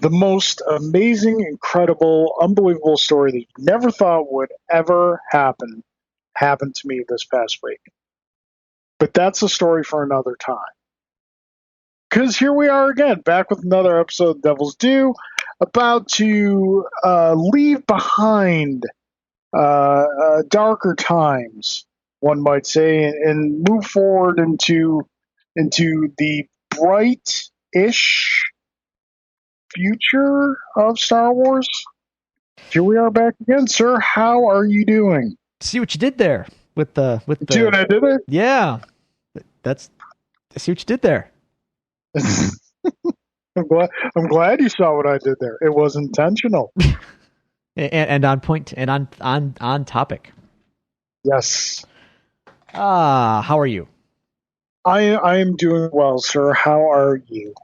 the most amazing, incredible, unbelievable story that you never thought would ever happen happened to me this past week. But that's a story for another time. Because here we are again, back with another episode of Devil's Due, about to leave behind darker times, one might say, and move forward into the bright-ish future of Star Wars. Here we are back again, sir. How are you doing? See what you did there with the. See what I did there? Yeah, I see what you did there. I'm glad you saw what I did there. It was intentional. and on point and on topic. Yes. How are you? I am doing well, sir. How are you?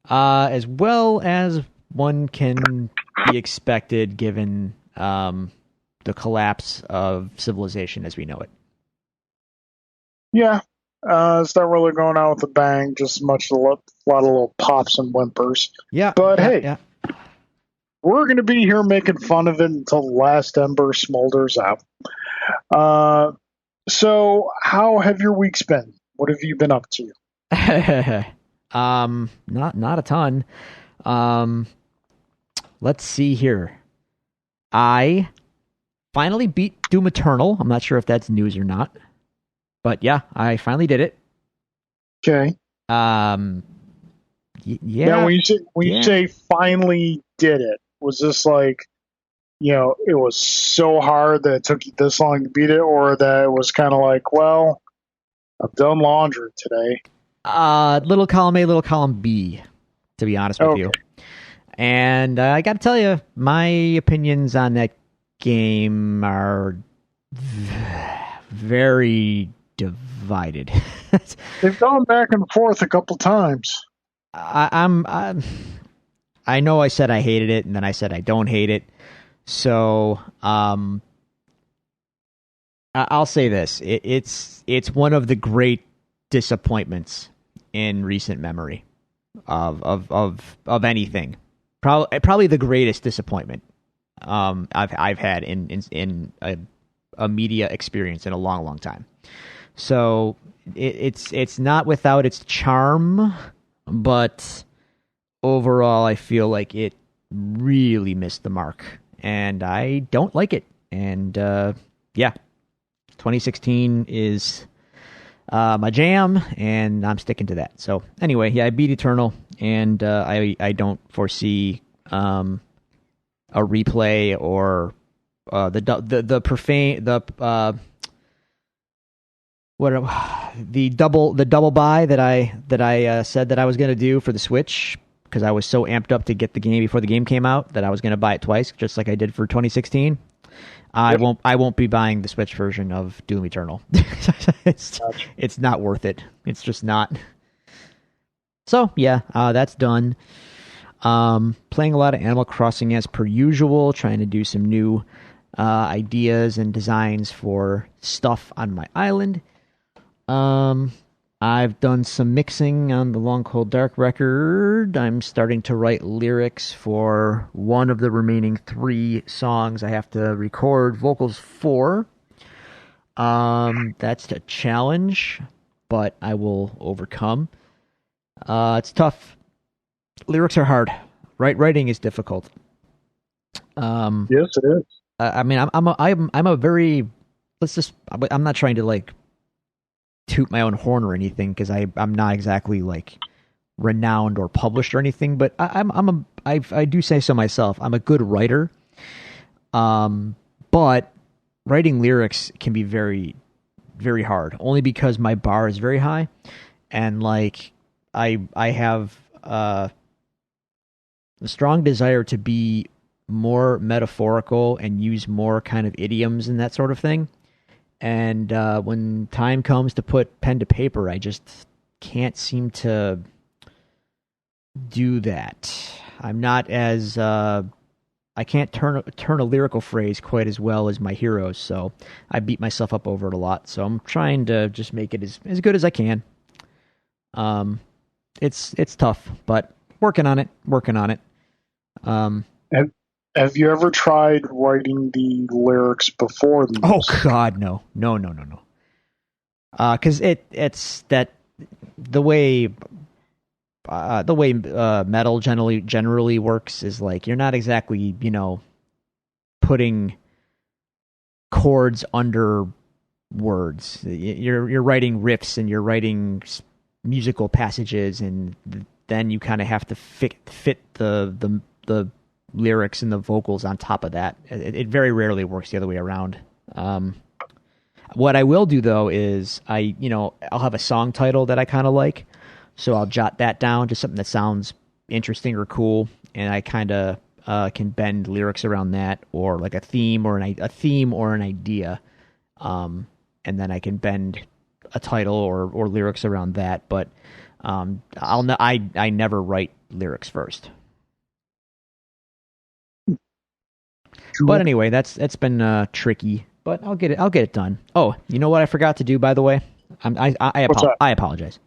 As well as one can be expected given the collapse of civilization as we know it. Yeah. It's not really going out with a bang, just a lot of little pops and whimpers. Yeah. But hey, we're going to be here making fun of it until the last ember smolders out. So how have your weeks been? What have you been up to? Not a ton. Let's see here. I finally beat Doom Eternal. I'm not sure if that's news or not. But yeah, I finally did it. Okay. Yeah. Now, when you say finally did it, was this like, it was so hard that it took you this long to beat it, or that it was kind of like, well, I've done laundry today? Little column A, little column B, to be honest with you. And I got to tell you, my opinions on that game are very divided. They've gone back and forth a couple times. I know I said I hated it, and then I said I don't hate it. So I'll say this: it's one of the great disappointments in recent memory of anything. Probably the greatest disappointment I've had in a media experience in a long time. So it's not without its charm, but overall I feel like it really missed the mark, and I don't like it. And 2016 is my jam, and I'm sticking to that. So anyway, yeah, I beat Eternal, and I don't foresee a replay or the profane the double buy that I said that I was going to do for the Switch, because I was so amped up to get the game before the game came out that I was going to buy it twice, just like I did for 2016. I won't be buying the Switch version of Doom Eternal. It's not worth it. It's just not. So yeah, that's done. Playing a lot of Animal Crossing as per usual, trying to do some new ideas and designs for stuff on my island. I've done some mixing on the Long Cold Dark record. I'm starting to write lyrics for one of the remaining 3 songs I have to record vocals for. That's a challenge, but I will overcome. It's tough. Lyrics are hard. Writing is difficult. Yes, it is. I mean, I'm a very, I'm not trying to like toot my own horn or anything, because I'm not exactly like renowned or published or anything, but I do say so myself. I'm a good writer. But writing lyrics can be very, very hard, only because my bar is very high, and like I have a strong desire to be more metaphorical and use more kind of idioms and that sort of thing. And when time comes to put pen to paper, I just can't seem to do that. I'm not as I can't turn a lyrical phrase quite as well as my heroes, so I beat myself up over it a lot. So I'm trying to just make it as good as I can. It's tough, but working on it. Um, Have, have you ever tried writing the lyrics before the oh music? God, no, no, no, no, no. Because it's that the way metal generally works is like you're not exactly putting chords under words. You're writing riffs and you're writing musical passages, and then you kind of have to fit the lyrics and the vocals on top of that. It very rarely works the other way around. Um, what I will do though is I'll have a song title that I kind of like, so I'll jot that down, just something that sounds interesting or cool, and I kind of can bend lyrics around that, or like a theme or an idea, and then I can bend a title or lyrics around that. But I never write lyrics first. But Cool. anyway, that's been tricky, but I'll get it done. Oh, you know what I forgot to do, by the way? What's that? I apologize.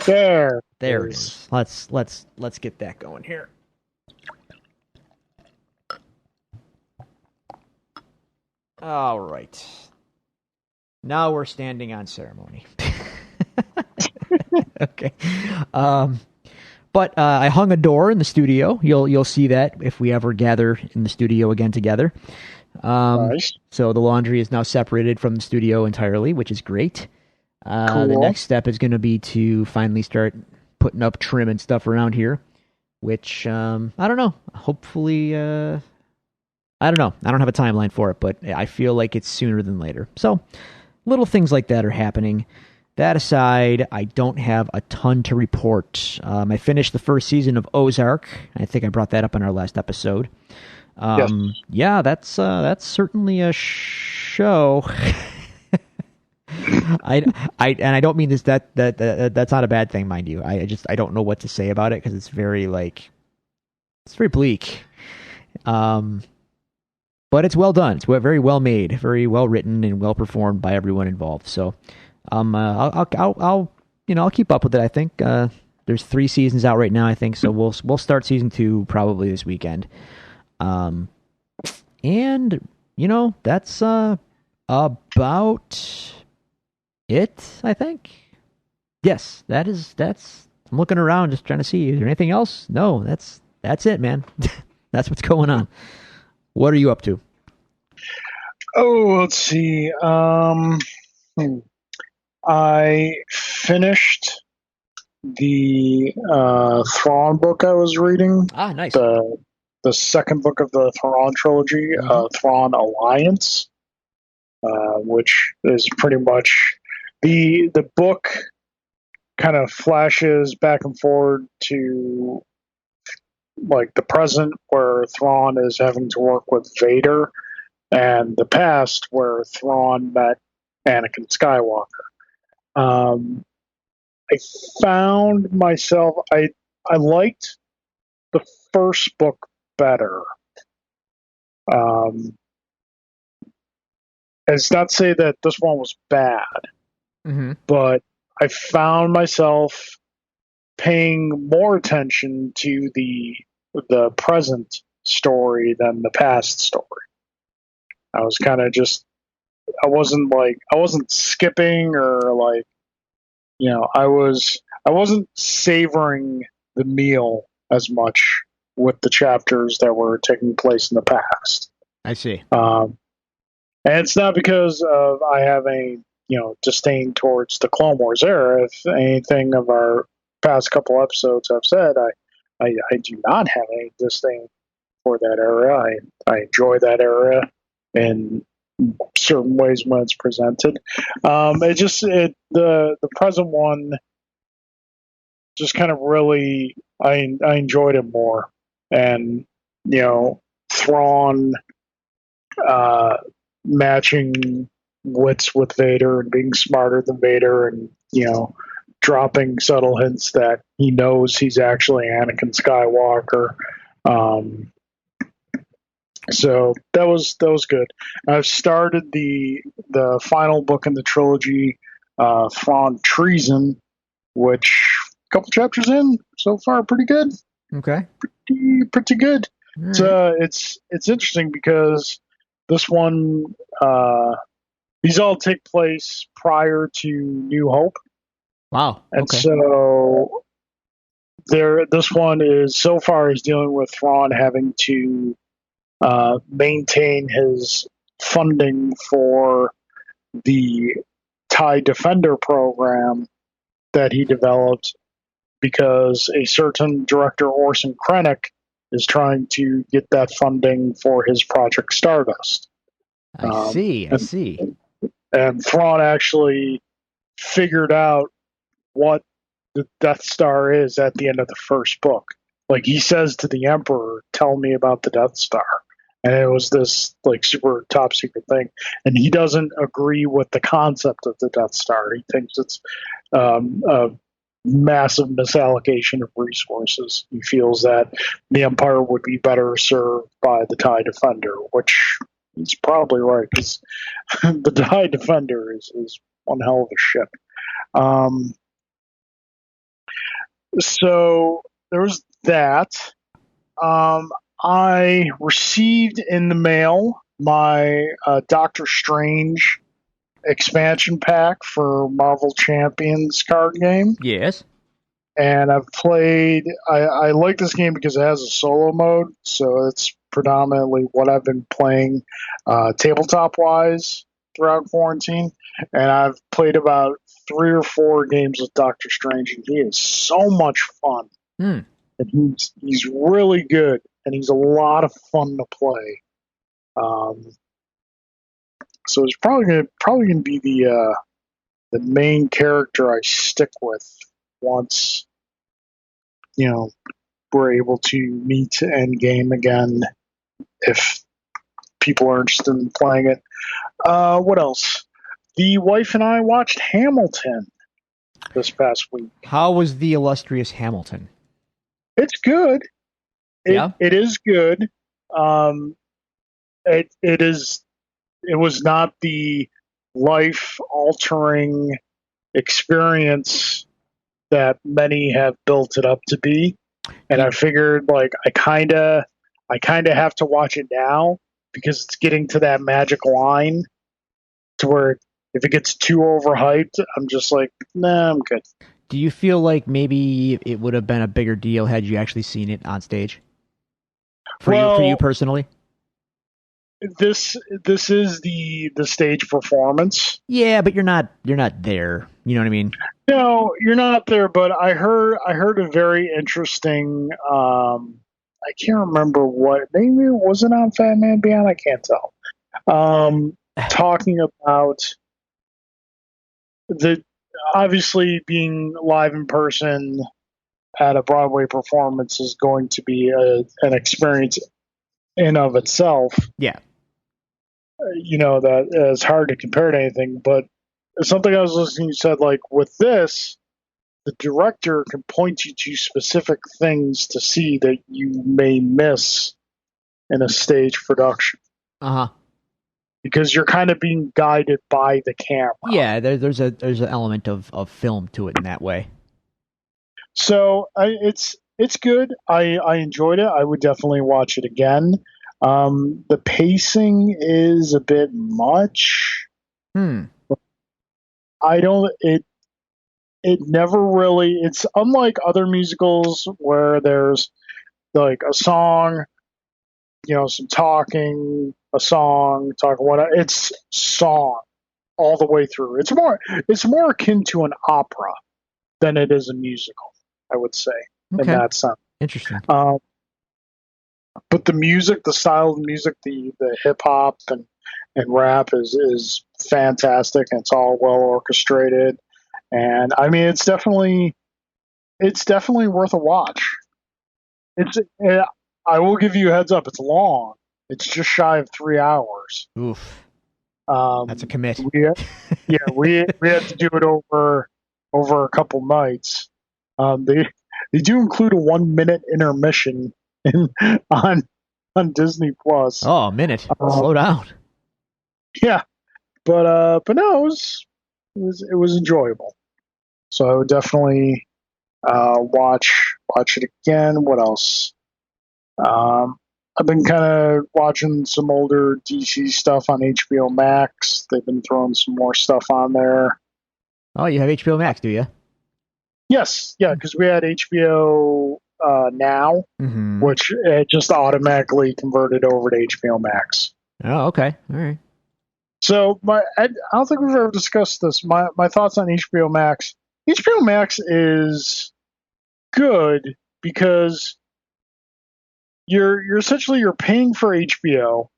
There it There it is. is. Let's get that going here. All right. Now we're standing on ceremony. Okay. Um, but I hung a door in the studio. You'll see that if we ever gather in the studio again together. Nice. So the laundry is now separated from the studio entirely, which is great. The Cool. next step is going to be to finally start putting up trim and stuff around here, which I don't know. Hopefully, I don't know. I don't have a timeline for it, but I feel like it's sooner than later. So little things like that are happening. That aside, I don't have a ton to report. I finished the first season of Ozark. I think I brought that up in our last episode. Yes. Yeah, that's certainly a show. I don't mean this that's not a bad thing, mind you. I don't know what to say about it because it's very it's very bleak. Um, but it's well done. It's very well made, very well written, and well performed by everyone involved. So, I'll keep up with it. I think there's 3 seasons out right now. I think so. We'll start season 2 probably this weekend. Um, and that's about it. I think. Yes, that's. I'm looking around, just trying to see. Is there anything else? No, that's it, man. That's what's going on. What are you up to? Oh, let's see. Hmm. I finished the Thrawn book I was reading. Ah, nice. The the second book of the Thrawn trilogy, Mm-hmm. Thrawn Alliance, which is pretty much the book kind of flashes back and forward to like the present where Thrawn is having to work with Vader, and the past where Thrawn met Anakin Skywalker. Um, I found myself I liked the first book better. Um, it's not to say that this one was bad, Mm-hmm. but I found myself paying more attention to the present story than the past story. I was kind of just I wasn't skipping or like I wasn't savoring the meal as much with the chapters that were taking place in the past. I see. Um, and it's not because of I have a disdain towards the Clone Wars era. If anything of our past couple episodes I've said, I do not have any disdain for that era. I enjoy that era in certain ways when it's presented. The present one just kind of really I enjoyed it more, and Thrawn uh, matching wits with Vader and being smarter than Vader, and dropping subtle hints that he knows he's actually Anakin Skywalker. Um, so that was good. I've started the final book in the trilogy, Thrawn Treason, which couple chapters in so far, pretty good. Okay. Pretty good. Right. It's interesting because this one, these all take place prior to New Hope, Wow. and Okay. so this one is so far is dealing with Thrawn having to maintain his funding for the TIE Defender program that he developed because a certain director, Orson Krennic, is trying to get that funding for his Project Stardust. I see. I see. And Thrawn actually figured out what the Death Star is at the end of the first book. Like he says to the Emperor, "Tell me about the Death Star." And it was this like super top secret thing. And he doesn't agree with the concept of the Death Star. He thinks it's a massive misallocation of resources. He feels that the Empire would be better served by the TIE Defender, which he's probably right because the TIE Defender is one hell of a ship. So there was that. I received in the mail my Doctor Strange expansion pack for Marvel Champions card game. Yes. And I've played. I like this game because it has a solo mode, so it's predominantly what I've been playing tabletop wise throughout quarantine. And I've played about 3 or 4 games with Doctor Strange, and he is so much fun. Hmm. And he's really good, and he's a lot of fun to play. So it's probably gonna be the main character I stick with once we're able to meet end game again if people are interested in playing it. What else? The wife and I watched Hamilton this past week. How was the illustrious Hamilton? It's good. It is good. It is. It was not the life altering experience that many have built it up to be, and I figured like I kind of have to watch it now because it's getting to that magic line to where if it gets too overhyped, I'm just like, nah, I'm good. Do you feel like maybe it would have been a bigger deal had you actually seen it on stage? For you personally? This is the stage performance. Yeah, but you're not there. You know what I mean? No, you're not there. But I heard a very interesting. I can't remember what. Maybe it wasn't on Fat Man Beyond. I can't tell. Talking about the obviously being live in person at a Broadway performance is going to be an experience in of itself. Yeah. That it's hard to compare to anything, but something I was listening to said, like, with this, the director can point you to specific things to see that you may miss in a stage production. Uh-huh. Because you're kind of being guided by the camera. Yeah, there's an element of film to it in that way. So it's good. I enjoyed it. I would definitely watch it again. The pacing is a bit much. I don't. It never really. It's unlike other musicals where there's like a song, some talking, a song, talking. What it's song all the way through. It's more akin to an opera than it is a musical, I would say, in that sense. Interesting. But the music, the style of the music, the hip hop and rap is fantastic, and it's all well orchestrated. And I mean, it's definitely worth a watch. I will give you a heads up. It's long. It's just shy of 3 hours. Oof. That's a commit. We had to do it over a couple nights. They do include a 1-minute intermission on Disney Plus. Oh, a minute. Slow down. Yeah, but no, it was enjoyable. So I would definitely Watch it again. What else? I've been kind of watching some older DC stuff on HBO Max. They've been throwing some more stuff on there. Oh, you have HBO Max, do you? Yes, yeah, because we had HBO Now, which just automatically converted over to HBO Max. Oh, okay. All right. So I don't think we've ever discussed this. My thoughts on HBO Max. HBO Max is good because you're essentially you're paying for HBO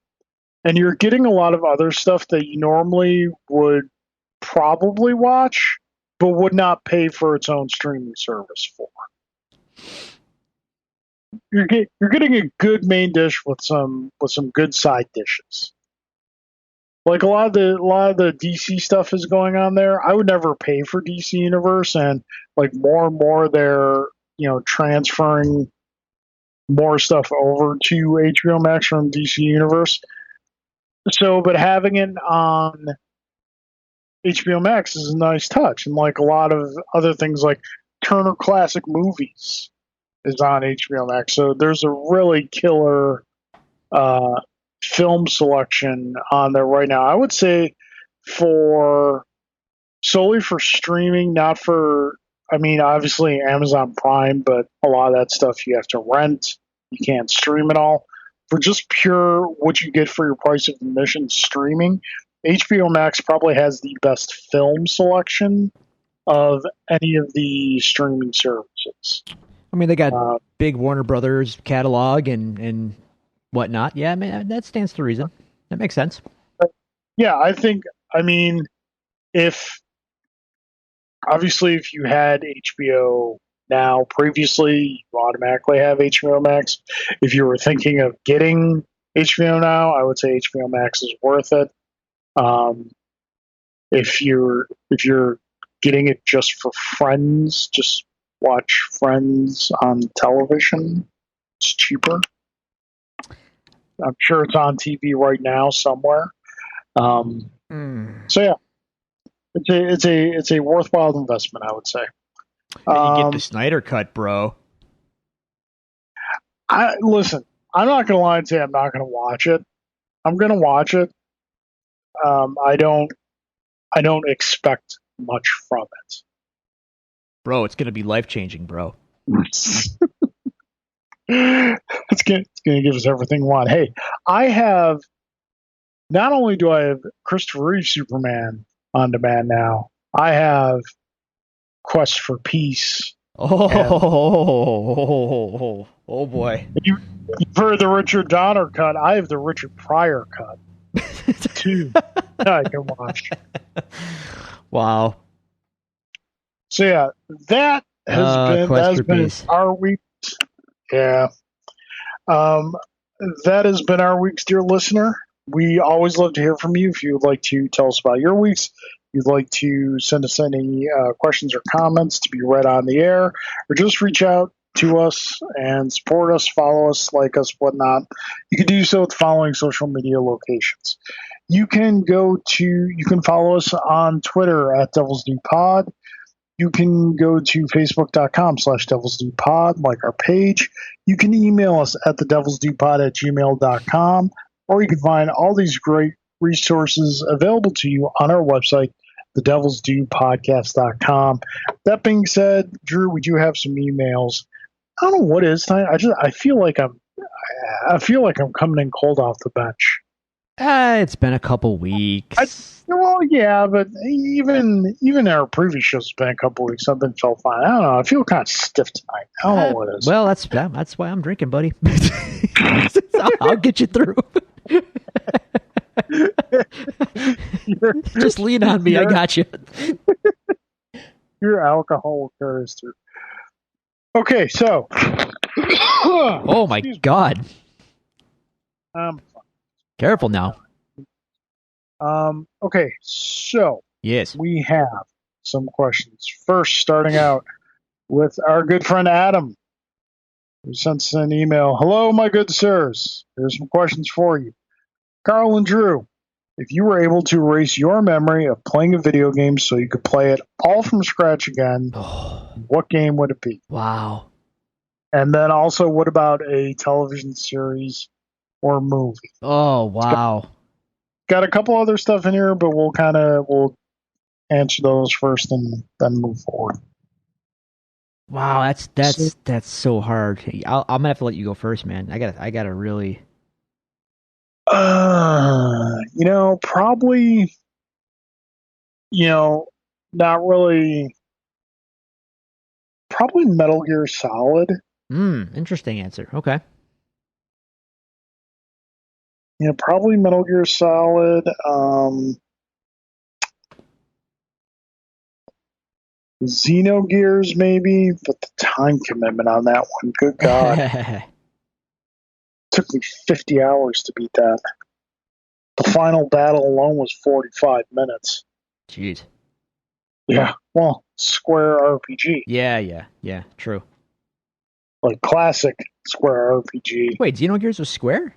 and you're getting a lot of other stuff that you normally would probably watch but would not pay for its own streaming service for. You're getting a good main dish with some good side dishes. Like a lot of the DC stuff is going on there. I would never pay for DC Universe, and like more and more they're transferring more stuff over to HBO Max from DC Universe. So, but having it on HBO Max is a nice touch, and like a lot of other things, like Turner Classic Movies is on HBO Max. So there's a really killer film selection on there right now. I would say solely for streaming, not for. I mean, obviously Amazon Prime, but a lot of that stuff you have to rent. You can't stream it all. For just pure what you get for your price of admission streaming, HBO Max probably has the best film selection of any of the streaming services. I mean, they got big Warner Brothers catalog and whatnot. Yeah, I mean, that stands to reason. That makes sense. Yeah, I mean, if you had HBO Now previously, you automatically have HBO Max. If you were thinking of getting HBO Now, I would say HBO Max is worth it. If you're getting it just for Friends, just watch Friends on television. It's cheaper. I'm sure it's on TV right now somewhere. So yeah, it's a worthwhile investment, I would say. You get the Snyder Cut, bro. Listen, I'm not gonna lie and say I'm not gonna watch it. I'm gonna watch it. I don't expect much from it. Bro, it's gonna be life changing, bro. It's gonna give us everything we want. Hey, I have not only do I have Christopher Reeve Superman on demand now, I have Quest for Peace. Oh boy. You've heard the Richard Donner cut. I have the Richard Pryor cut. Too. I can watch. Wow. So yeah, that has been our week. Yeah. That has been our week's, dear listener. We always love to hear from you. If you would like to tell us about your weeks, you'd like to send us any questions or comments to be read on the air, or just reach out to us and support us, follow us, like us, whatnot, you can do so with the following social media locations. You can follow us on Twitter at Devil's Due Pod. You can go to facebook.com/Devil's Due Pod, like our page. You can email us at thedevilsdupod@gmail.com, or you can find all these great resources available to you on our website, thedevilsdupodcast.com. That being said, Drew, we do have some emails. I don't know what it is tonight. I feel like I'm coming in cold off the bench. It's been a couple weeks. Well, yeah, but even our previous shows have been a couple weeks. I've been felt fine. I don't know. I feel kind of stiff tonight. I don't know what it is. Well, that's why I'm drinking, buddy. I'll get you through. Just lean on me. I got you. Your alcohol will carry us through. Okay, so. Oh my God. Careful now. Okay, so. Yes. We have some questions. First, starting out with our good friend Adam, who sent us an email. Hello, my good sirs. Here's some questions for you. Carl and Drew, If you were able to erase your memory of playing a video game so you could play it all from scratch again, Oh, what game would it be? wow. And then also, what about a television series or movie? Oh, It's got, wow. got a couple other stuff in here, but we'll answer those first and then move forward. Wow, that's So, that's that's so hard. I'm gonna have to let you go first, man. I gotta really. probably, you know, not really, probably Metal Gear Solid. Interesting answer. Okay. Probably Metal Gear Solid. Xenogears, maybe, but the time commitment on that one, good God. It took me 50 hours to beat that. The final battle alone was 45 minutes. Jeez. Yeah, well, Square RPG. Yeah, yeah, yeah. True. Like classic Square RPG. Wait, Xenogears was Square?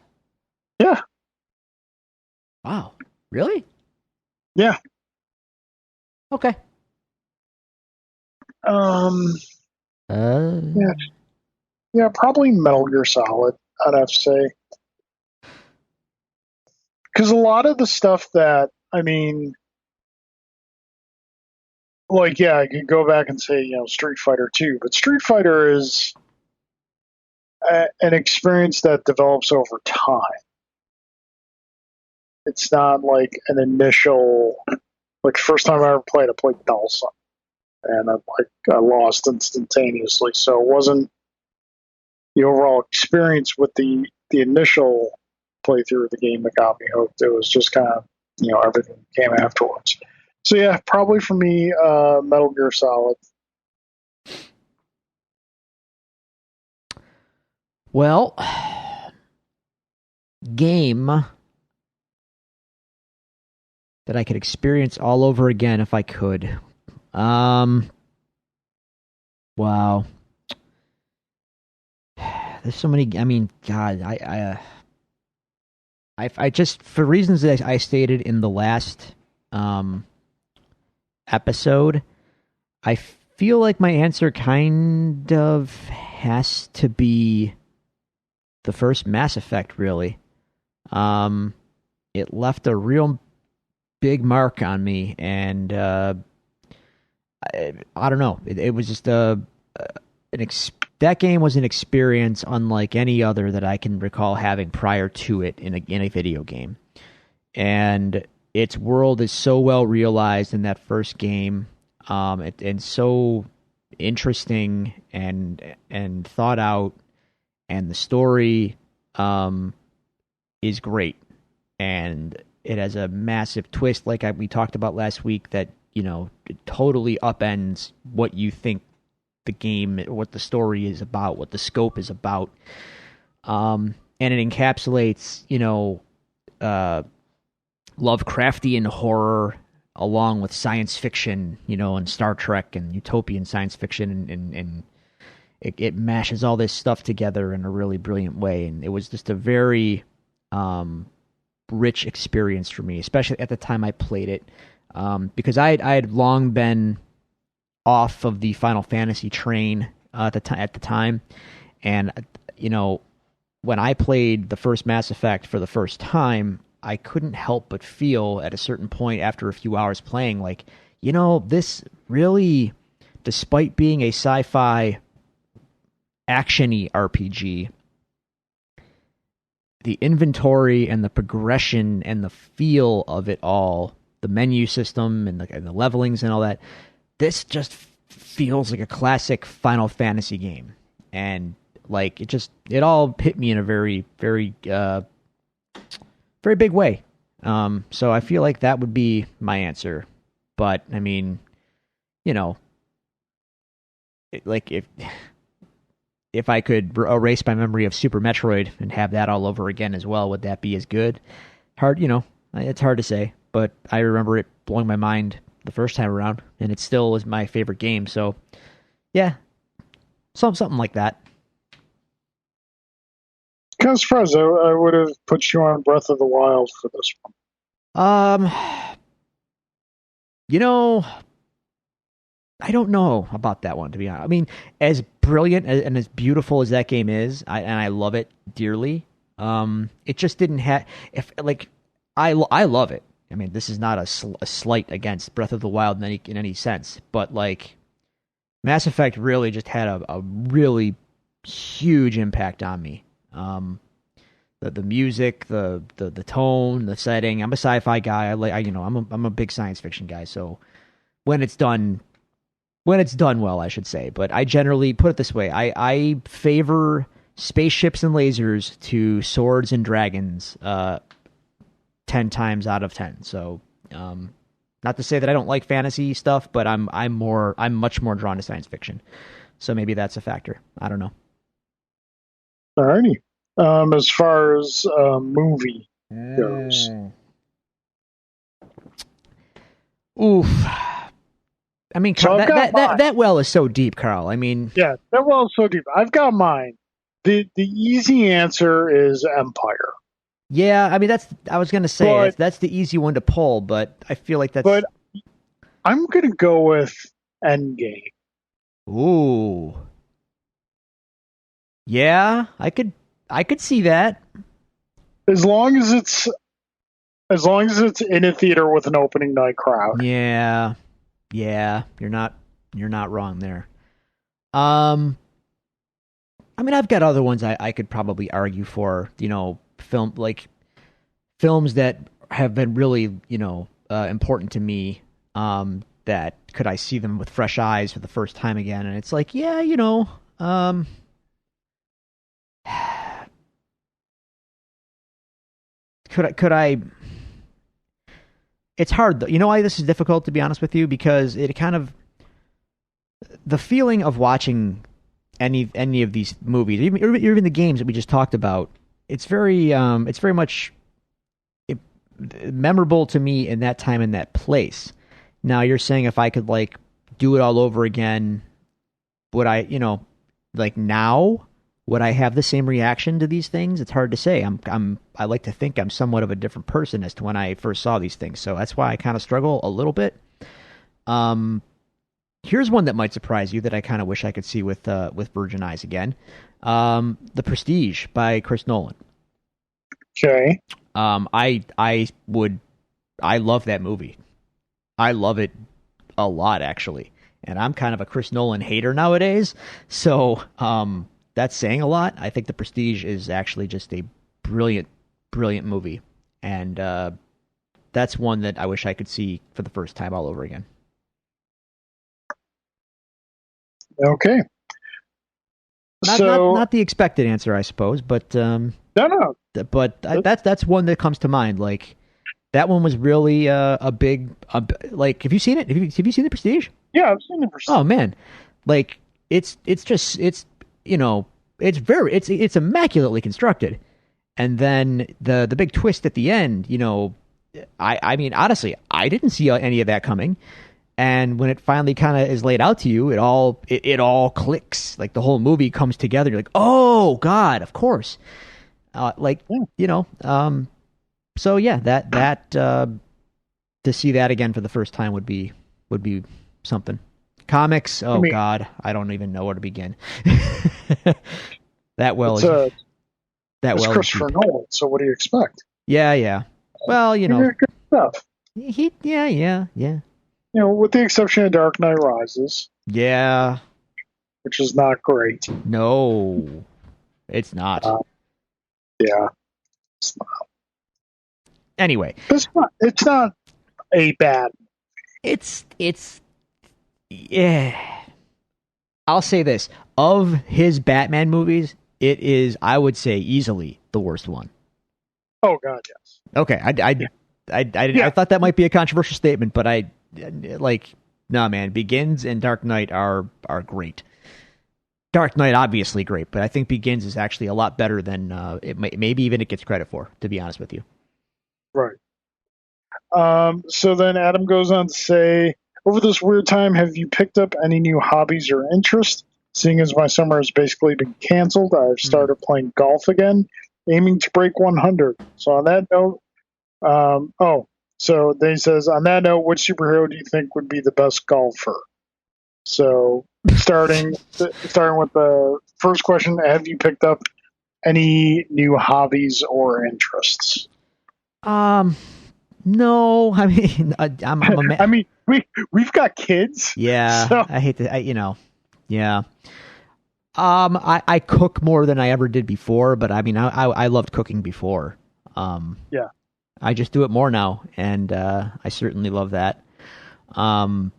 Yeah, Wow. Really? yeah. Okay. Um, Uh. yeah, yeah, probably Metal Gear Solid, I'd have to say. Because a lot of the stuff that, I mean, like, yeah, I could go back and say, Street Fighter 2, but Street Fighter is an experience that develops over time. It's not like an initial, like, first time I ever played, I played Dawson, and I lost instantaneously. So it wasn't the overall experience with the initial playthrough of the game that got me hooked. It was just kind of, everything came afterwards. So yeah, probably for me, Metal Gear Solid. Well, game that I could experience all over again if I could. Um. Wow. There's so many. I mean, God, I just for reasons that I stated in the last um episode, I feel like my answer kind of has to be the first Mass Effect. Really, it left a real big mark on me, and I don't know. It was just that game was an experience unlike any other that I can recall having prior to it in a video game. And its world is so well realized in that first game, and so interesting and thought out, and the story is great, and it has a massive twist, like we talked about last week, that it totally upends what you think the game, what the story is about, what the scope is about, and it encapsulates Lovecraftian horror along with science fiction, and Star Trek and utopian science fiction, and it mashes all this stuff together in a really brilliant way. And it was just a very rich experience for me, especially at the time I played it, because I had long been off of the Final Fantasy train at the time, and when I played the first Mass Effect for the first time, I couldn't help but feel at a certain point after a few hours playing, like, this really, despite being a sci-fi action-y RPG, the inventory and the progression and the feel of it all, the menu system and the levelings and all that, this just feels like a classic Final Fantasy game. And like it all hit me in a very, very very big way. So I feel like that would be my answer. But I mean, you know, like if I could erase my memory of Super Metroid and have that all over again as well, would that be as good? Hard, it's hard to say, but I remember it blowing my mind the first time around, and it still is my favorite game. So, yeah, something like that. Kind of surprised. I would have put you on Breath of the Wild for this one. Um, you know, I don't know about that one, to be honest. I mean, as brilliant and as beautiful as that game is, and I love it dearly. It just didn't have. If like, I love it. I mean, this is not a slight against Breath of the Wild in any sense, but like Mass Effect really just had a really huge impact on me. The music, the tone, the setting. I'm a sci-fi guy. I'm a big science fiction guy. So when it's done well, I should say. But I generally put it this way: I favor spaceships and lasers to swords and dragons 10 times out of 10. So, not to say that I don't like fantasy stuff, but I'm much more drawn to science fiction. So maybe that's a factor. I don't know. Alrighty. As far as movie goes, Oof. I mean, so that well is so deep, Carl. I mean, yeah, that well is so deep. I've got mine. The easy answer is Empire. yeah. I mean, I was gonna say that's the easy one to pull, but I feel like that's. But I'm gonna go with Endgame. Ooh. Yeah, I could see that. As long as it's in a theater with an opening night crowd. Yeah. Yeah, you're not wrong there. I mean, I've got other ones I could probably argue for, films that have been really, important to me. That could I see them with fresh eyes for the first time again, and it's like, yeah, could I? It's hard though. You know why this is difficult, to be honest with you, because it kind of the feeling of watching any of these movies, even the games that we just talked about, it's very much memorable to me in that time in that place. Now you're saying if I could like do it all over again, would I, like now, would I have the same reaction to these things? It's hard to say. I like to think I'm somewhat of a different person as to when I first saw these things. So that's why I kind of struggle a little bit. Here's one that might surprise you that I kind of wish I could see with Virgin Eyes again. The Prestige by Chris Nolan. Okay. I love that movie. I love it a lot, actually. And I'm kind of a Chris Nolan hater nowadays. So, that's saying a lot. I think The Prestige is actually just a brilliant, brilliant movie. And, that's one that I wish I could see for the first time all over again. Okay. Not the expected answer, I suppose, but, no. But that's one that comes to mind. Like, that one was really a big like. Have you seen it? Have you seen The Prestige? Yeah, I've seen The Prestige. Oh man, like it's it's immaculately constructed, and then the big twist at the end. I mean honestly, I didn't see any of that coming, and when it finally kind of is laid out to you, it all clicks. Like the whole movie comes together. You're like, oh God, of course. So yeah, that to see that again for the first time would be something. Comics, God, I don't even know where to begin. It's Christopher Nolan. So what do you expect? Yeah. Well, good stuff. Yeah. With the exception of Dark Knight Rises. Yeah. Which is not great. No, it's not. Yeah, it's not. Anyway, it's not a bad. It's yeah. I'll say this: of his Batman movies, it is, I would say, easily the worst one. Oh God, yes. Okay, I thought that might be a controversial statement, but no, man. Begins and Dark Knight are great. Dark Knight obviously great, but I think Begins is actually a lot better than maybe even it gets credit for. To be honest with you. Right. So then Adam goes on to say, over this weird time, have you picked up any new hobbies or interests? Seeing as my summer has basically been canceled, I've started playing golf again, aiming to break 100. So on that note, So then he says, on that note, which superhero do you think would be the best golfer? So starting with the first question, have you picked up any new hobbies or interests? No, I mean, I'm a I man. mean, we've got kids, Yeah, so I hate to, yeah. I cook more than I ever did before, but I mean, I loved cooking before. Um, yeah, I just do it more now, and I certainly love that. Um,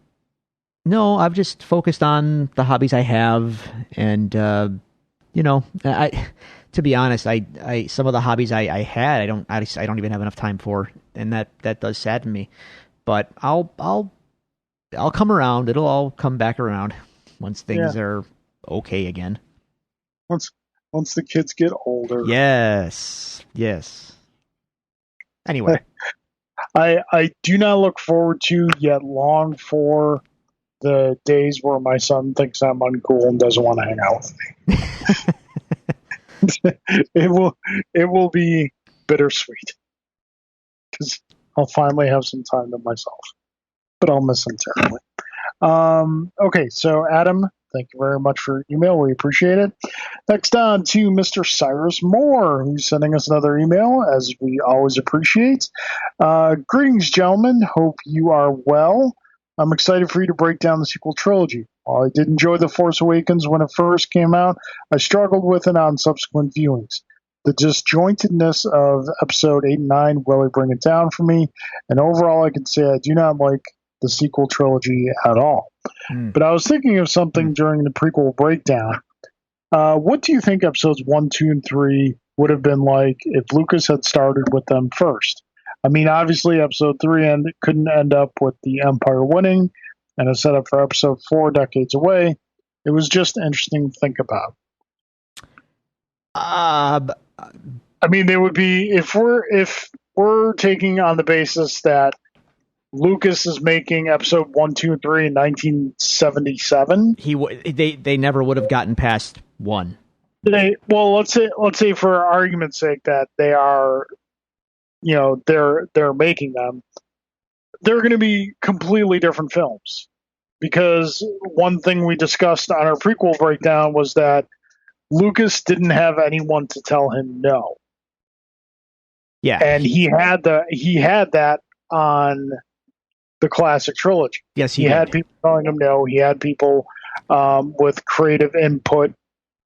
no, I've just focused on the hobbies I have, and I to be honest, I some of the hobbies I had, I don't even have enough time for, and that does sadden me. But I'll come around. It'll all come back around once yeah. things are okay again. Once once the kids get older, Yes. Yes. Anyway. I do not look forward to yet long for the days where my son thinks I'm uncool and doesn't want to hang out with me. It will be bittersweet because I'll finally have some time to myself, but I'll miss him terribly. Okay, so Adam, thank you very much for your email. We appreciate it. Next on to Mr. Cyrus Moore, who's sending us another email, as we always appreciate. Greetings, gentlemen. Hope you are well. I'm excited for you to break down the sequel trilogy. While I did enjoy The Force Awakens when it first came out, I struggled with it on subsequent viewings. The disjointedness of episode 8 and 9 really bring it down for me, and overall I can say I do not like the sequel trilogy at all. Mm. But I was thinking of something during the prequel breakdown. What do you think episodes 1, 2, and 3 would have been like if Lucas had started with them first? I mean, obviously, episode 3 couldn't end up with the Empire winning and a setup for episode 4 decades away. It was just interesting to think about. Uh, I mean, they would be if we're taking on the basis that Lucas is making episode 1, 2, and 3 in 1977. They never would have gotten past 1. Let's say for argument's sake that they are, they're making them. They're going to be completely different films because one thing we discussed on our prequel breakdown was that Lucas didn't have anyone to tell him no. Yeah. And he had that on the classic trilogy. Yes, he had people telling him no. He had people with creative input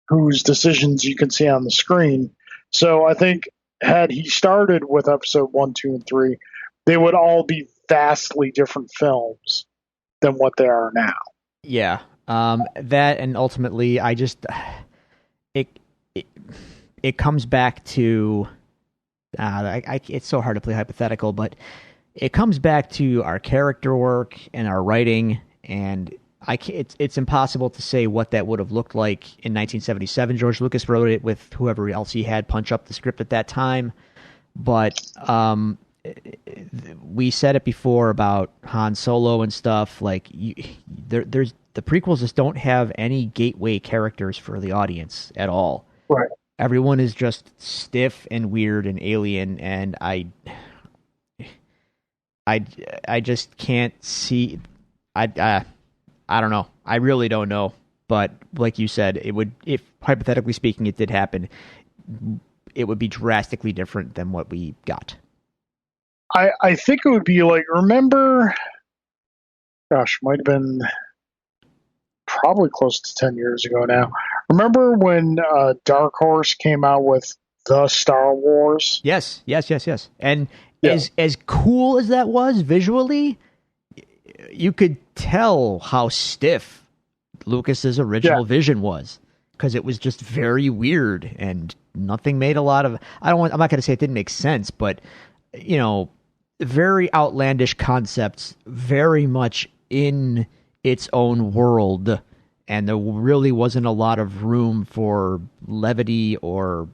whose decisions you can see on the screen. So I think had he started with episode 1, 2, and 3, they would all be vastly different films than what they are now. Yeah. That, and ultimately I just it comes back to it's so hard to play hypothetical, but it comes back to our character work and our writing, and it's impossible to say what that would have looked like in 1977. George Lucas wrote it with whoever else he had punch up the script at that time, but we said it before about Han Solo and stuff. Like, there's the prequels just don't have any gateway characters for the audience at all. Right. Everyone is just stiff and weird and alien, and I just can't see. I don't know. I really don't know. But like you said, it would, if hypothetically speaking it did happen, it would be drastically different than what we got. I think it would be like, remember, gosh, might have been probably close to 10 years ago now. Remember when Dark Horse came out with the Star Wars? Yes. And yeah, as cool as that was visually, you could tell how stiff Lucas's original vision was, because it was just very weird and nothing made a lot of. I'm not going to say it didn't make sense, but very outlandish concepts, very much in its own world, and there really wasn't a lot of room for levity or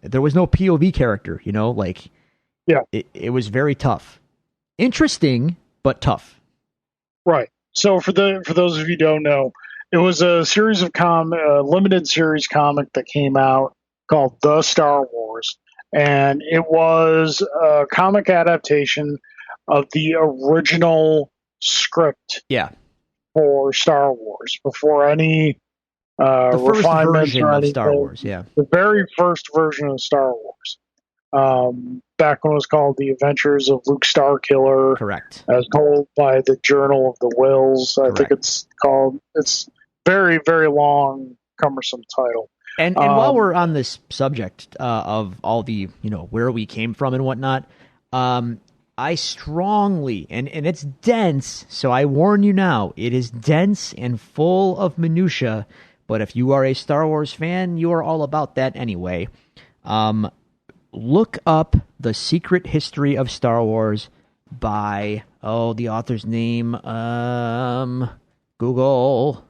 there was no POV character. It was very tough, interesting but tough. Right. So for those of you who don't know, it was a series of limited series comic that came out called The Star Wars, and it was a comic adaptation of the original script Yeah. for Star Wars before any The first refinements version or of Star anything. Wars, yeah. The very first version of Star Wars, back when it was called The Adventures of Luke Starkiller, Correct. as told by the Journal of the Wills. I think Correct. it's called. It's very, very long, cumbersome title. And while we're on this subject of all the, where we came from and whatnot, I strongly, and it's dense, so I warn you now, it is dense and full of minutia, but if you are a Star Wars fan, you are all about that anyway. Look up The Secret History of Star Wars by, the author's name, Google.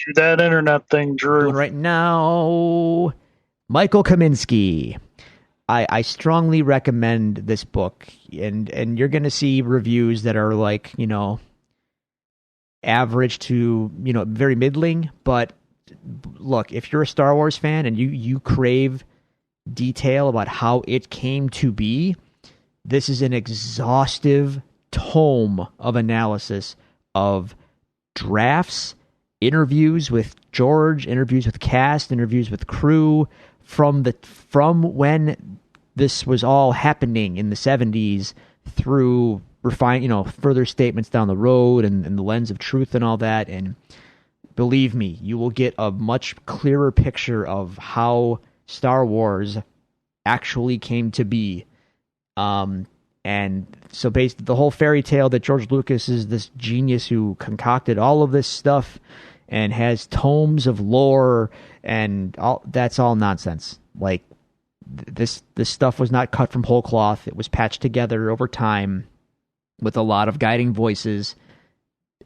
Do that internet thing, Drew. Doing right now. Michael Kaminsky. I strongly recommend this book, and you're going to see reviews that are like, average to, very middling. But look, if you're a Star Wars fan and you crave detail about how it came to be, this is an exhaustive tome of analysis of drafts, interviews with George, interviews with cast, interviews with crew from when this was all happening in the 70s through further statements down the road and the lens of truth and all that. And believe me, you will get a much clearer picture of how Star Wars actually came to be. And so basically the whole fairy tale that George Lucas is this genius who concocted all of this stuff and has tomes of lore and that's all nonsense. Like this stuff was not cut from whole cloth. It was patched together over time with a lot of guiding voices.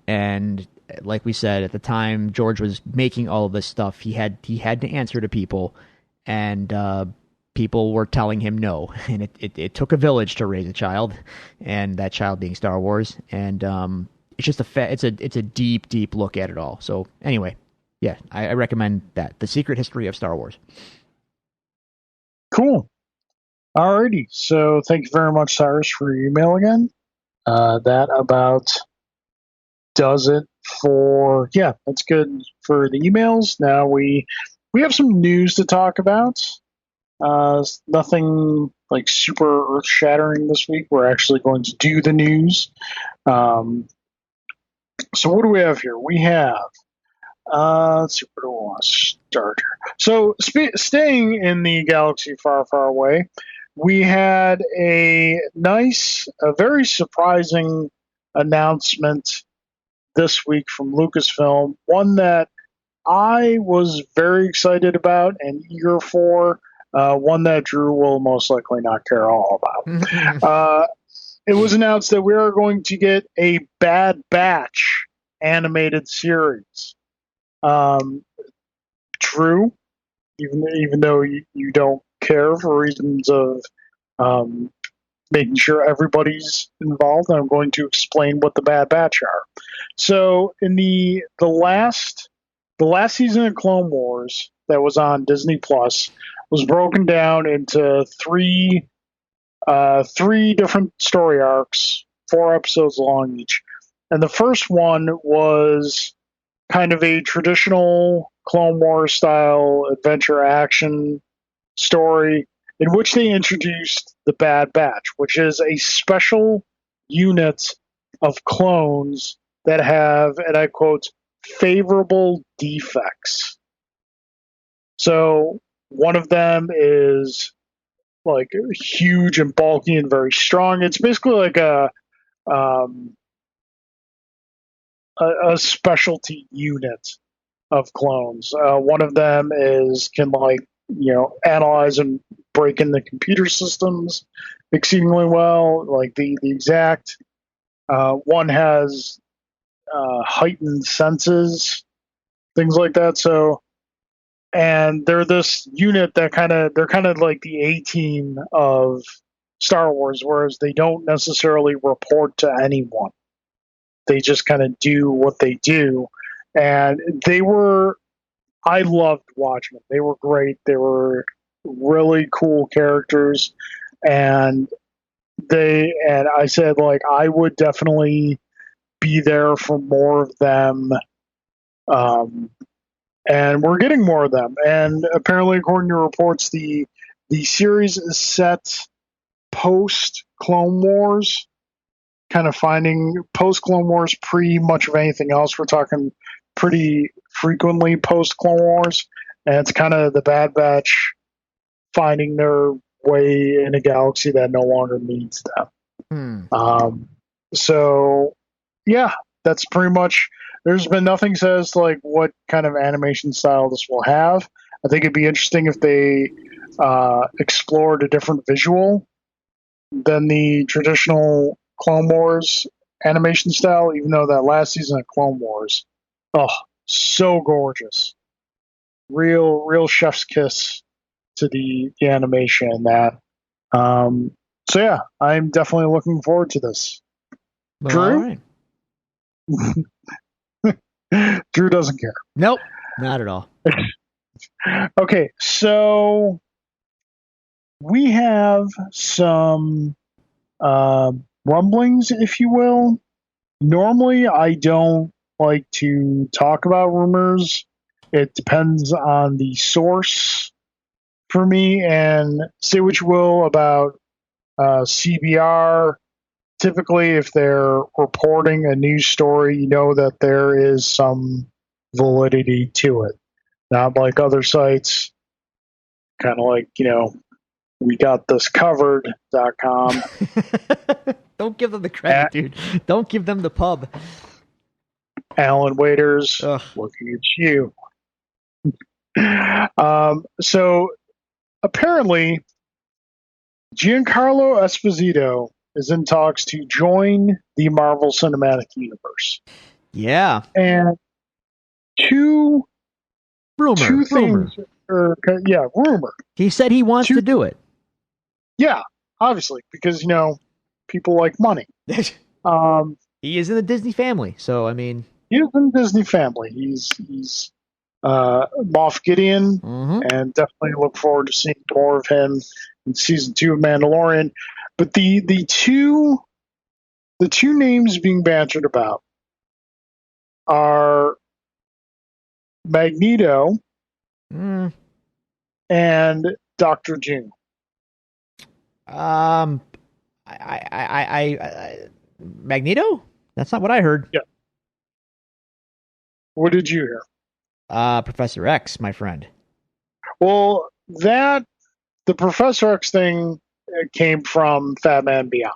And like we said, at the time George was making all of this stuff, he had to answer to people, and people were telling him no, and it took a village to raise a child, and that child being Star Wars. And it's just it's a deep look at it all. So anyway, yeah, I recommend that, The Secret History of Star Wars. Cool. Alrighty. So thank you very much, Cyrus, for your email again. That about does it for, that's good for the emails. Now we have some news to talk about. Nothing like super earth shattering this week. We're actually going to do the news. So what do we have here? We have, let's see, where do we want to start here? So staying in the galaxy far, far away, we had a very surprising announcement this week from Lucasfilm, one that I was very excited about and eager for, one that Drew will most likely not care all about. It was announced that we are going to get a Bad Batch animated series. Drew, even though you don't care for reasons of making sure everybody's involved, I'm going to explain what the Bad Batch are. So in the last season of Clone Wars that was on Disney Plus was broken down into three different story arcs, 4 episodes long each. And the first one was kind of a traditional Clone Wars style adventure action story in which they introduced the Bad Batch, which is a special unit of clones that have, and I quote, favorable defects. So one of them is like huge and bulky and very strong. It's basically like a specialty unit of clones. One of them can analyze and break into computer systems exceedingly well. Like the exact one has heightened senses, things like that. So, and they're this unit that they're kind of like the A-team of Star Wars, whereas they don't necessarily report to anyone. They just kind of do what they do. And I loved watching them. They were great. They were really cool characters, and I said like I would definitely be there for more of them. Um, and we're getting more of them. And apparently, according to reports, the series is set post Clone Wars, kind of finding post Clone Wars pre much of anything else. We're talking pretty frequently post Clone Wars, and it's kind of the Bad Batch finding their way in a galaxy that no longer needs them. So yeah, that's pretty much. There's been nothing says like what kind of animation style this will have. I think it'd be interesting if they explored a different visual than the traditional Clone Wars animation style. Even though that last season of Clone Wars, oh, so gorgeous, real chef's kiss to the animation in that. So yeah, I'm definitely looking forward to this. Well, Drew? all right. Drew doesn't care. Nope, not at all. Okay, so we have some rumblings, if you will. Normally, I don't like to talk about rumors. It depends on the source for me, and say what you will about CBR. Typically, if they're reporting a news story, you know that there is some validity to it. Not like other sites, kind of like, we got this covered.com. Don't give them the credit, dude. Don't give them the pub. Alan Waiters, looking at you. So apparently, Giancarlo Esposito is in talks to join the Marvel Cinematic Universe. Yeah. And two things. Rumor. Rumor. He said he wants to do it. Yeah, obviously, because, people like money. He is in the Disney family, so, I mean... He is in the Disney family. He's Moff Gideon, and definitely look forward to seeing more of him in season 2 of Mandalorian. But the two names being bantered about are Magneto and Dr. Doom. Magneto? That's not what I heard. Yeah. What did you hear? Professor X, my friend. Well, the Professor X thing came from Fat Man Beyond.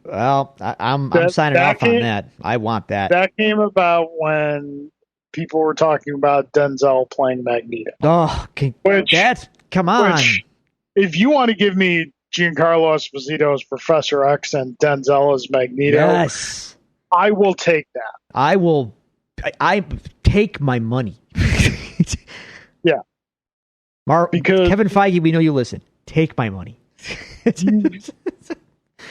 Well, I'm signing off on that. I want that. That came about when people were talking about Denzel playing Magneto. Oh, come on. Which, if you want to give me Giancarlo Esposito as Professor X and Denzel as Magneto, yes, I will take that. I will. I take my money. Yeah. Because Kevin Feige, we know you listen. Take my money.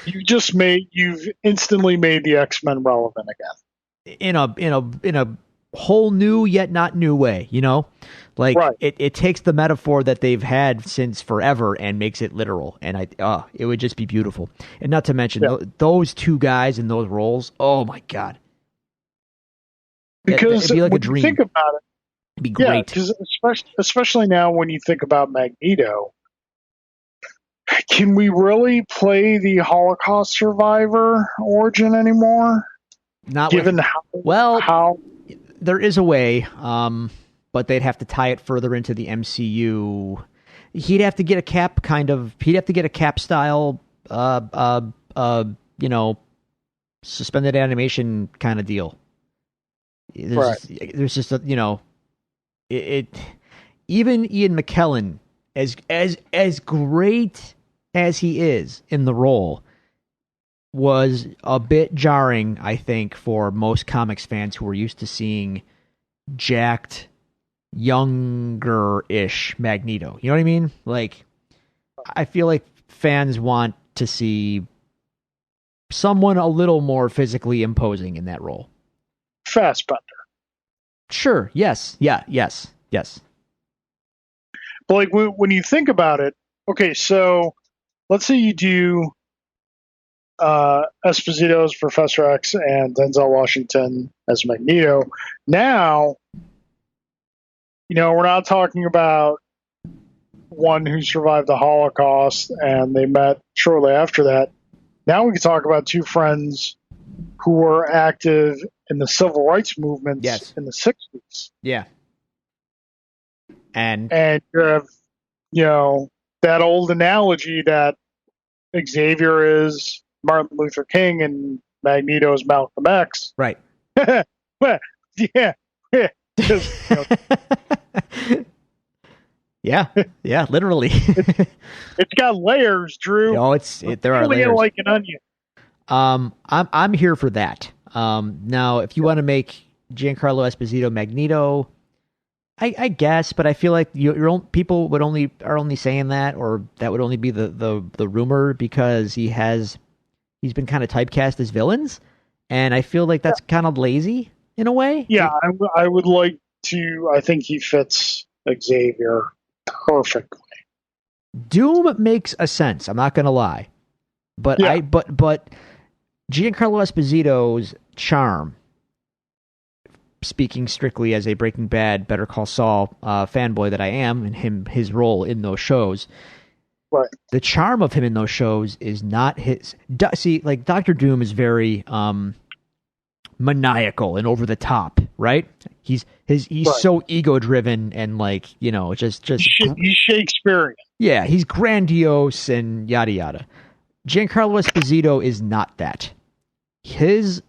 You've instantly made the X-Men relevant again. In a whole new yet not new way, Like right. it takes the metaphor that they've had since forever and makes it literal, and it would just be beautiful. And not to mention those two guys in those roles. Oh my god! Because it'd be like a dream. Think about it. It'd be great. Because especially now when you think about Magneto, can we really play the Holocaust survivor origin anymore? Not given how there is a way, but they'd have to tie it further into the MCU. He'd have to get a Cap style, suspended animation kind of deal. There's just a, even Ian McKellen, as great as he is in the role, was a bit jarring, I think, for most comics fans who were used to seeing jacked, younger-ish Magneto. You know what I mean? Like, I feel like fans want to see someone a little more physically imposing in that role. Fassbender. Sure. Yes. Yeah. Yes. But like when you think about it, okay, so let's say you do Esposito as Professor X and Denzel Washington as Magneto. Now, we're not talking about one who survived the Holocaust and they met shortly after that. Now we can talk about two friends who were active in the civil rights movements in the 60s. Yeah. And you have, that old analogy that Xavier is Martin Luther King and Magneto is Malcolm X. Right. But, yeah. Yeah, literally. It's got layers, Drew. Oh, there are layers. Like an onion. I'm here for that. Now, if you want to make Giancarlo Esposito Magneto, I guess, but I feel like your own people are only saying that, or that would only be the rumor because he's been kind of typecast as villains, and I feel like that's kind of lazy in a way. Yeah, I would like to. I think he fits Xavier perfectly. Doom makes a sense. I'm not gonna lie, but but Giancarlo Esposito's charm, speaking strictly as a Breaking Bad, Better Call Saul fanboy that I am, and his role in those shows, right? The charm of him in those shows is not his. See, like Doctor Doom is very maniacal and over the top, right? He's so ego driven and just he's Shakespearean. Yeah, he's grandiose and yada yada. Giancarlo Esposito is not that. His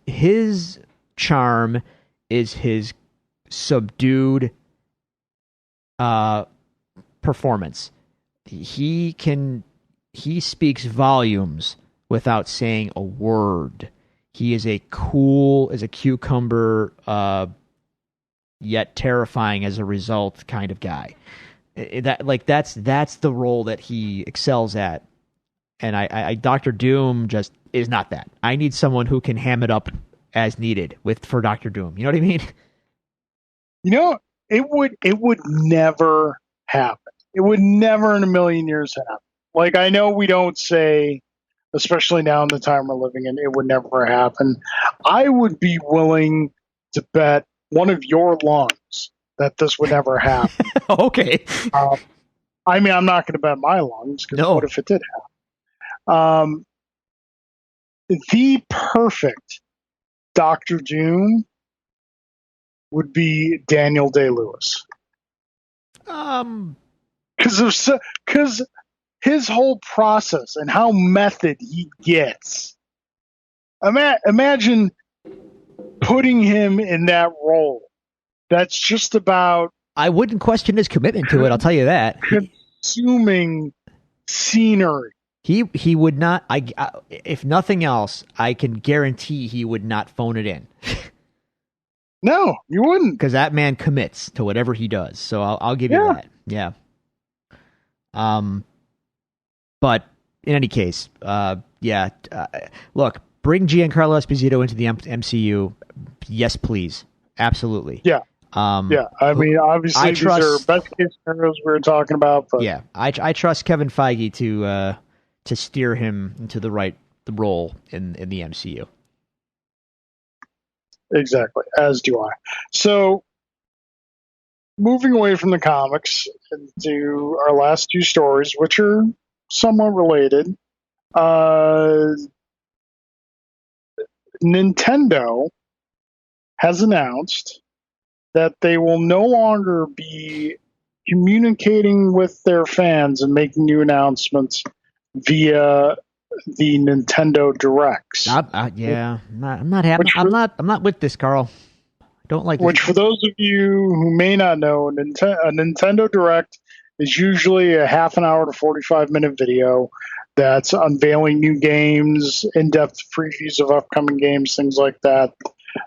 charm is his subdued performance. He speaks volumes without saying a word. He is cool as a cucumber, yet terrifying as a result kind of guy. That's the role that he excels at. And I Doctor Doom just is not that. I need someone who can ham it up as needed for Doctor Doom. You know what I mean? It would never happen. It would never in a million years happen. Like, I know we don't say, especially now in the time we're living in, it would never happen. I would be willing to bet one of your lungs that this would never happen. Okay. I mean, I'm not going to bet my lungs, because what if it did happen? The perfect Doctor Doom would be Daniel Day-Lewis. Because his whole process and how method he gets. Imagine putting him in that role. That's just about... I wouldn't question his commitment to it, I'll tell you that. Consuming scenery. He would not... if nothing else, I can guarantee he would not phone it in. No, you wouldn't. Because that man commits to whatever he does. So I'll give you that. Yeah. But in any case, look, bring Giancarlo Esposito into the MCU. Yes, please. Absolutely. Yeah. I mean, obviously, these are best case scenarios we were talking about. But yeah, I trust Kevin Feige to steer him into the role in the MCU. Exactly, as do I. So, moving away from the comics into our last two stories, which are somewhat related. Nintendo has announced that they will no longer be communicating with their fans and making new announcements via the Nintendo Directs. I'm not happy. I'm not with this, Carl. I don't like this. Which, for those of you who may not know, a Nintendo Direct is usually a half an hour to 45-minute video that's unveiling new games, in-depth previews of upcoming games, things like that.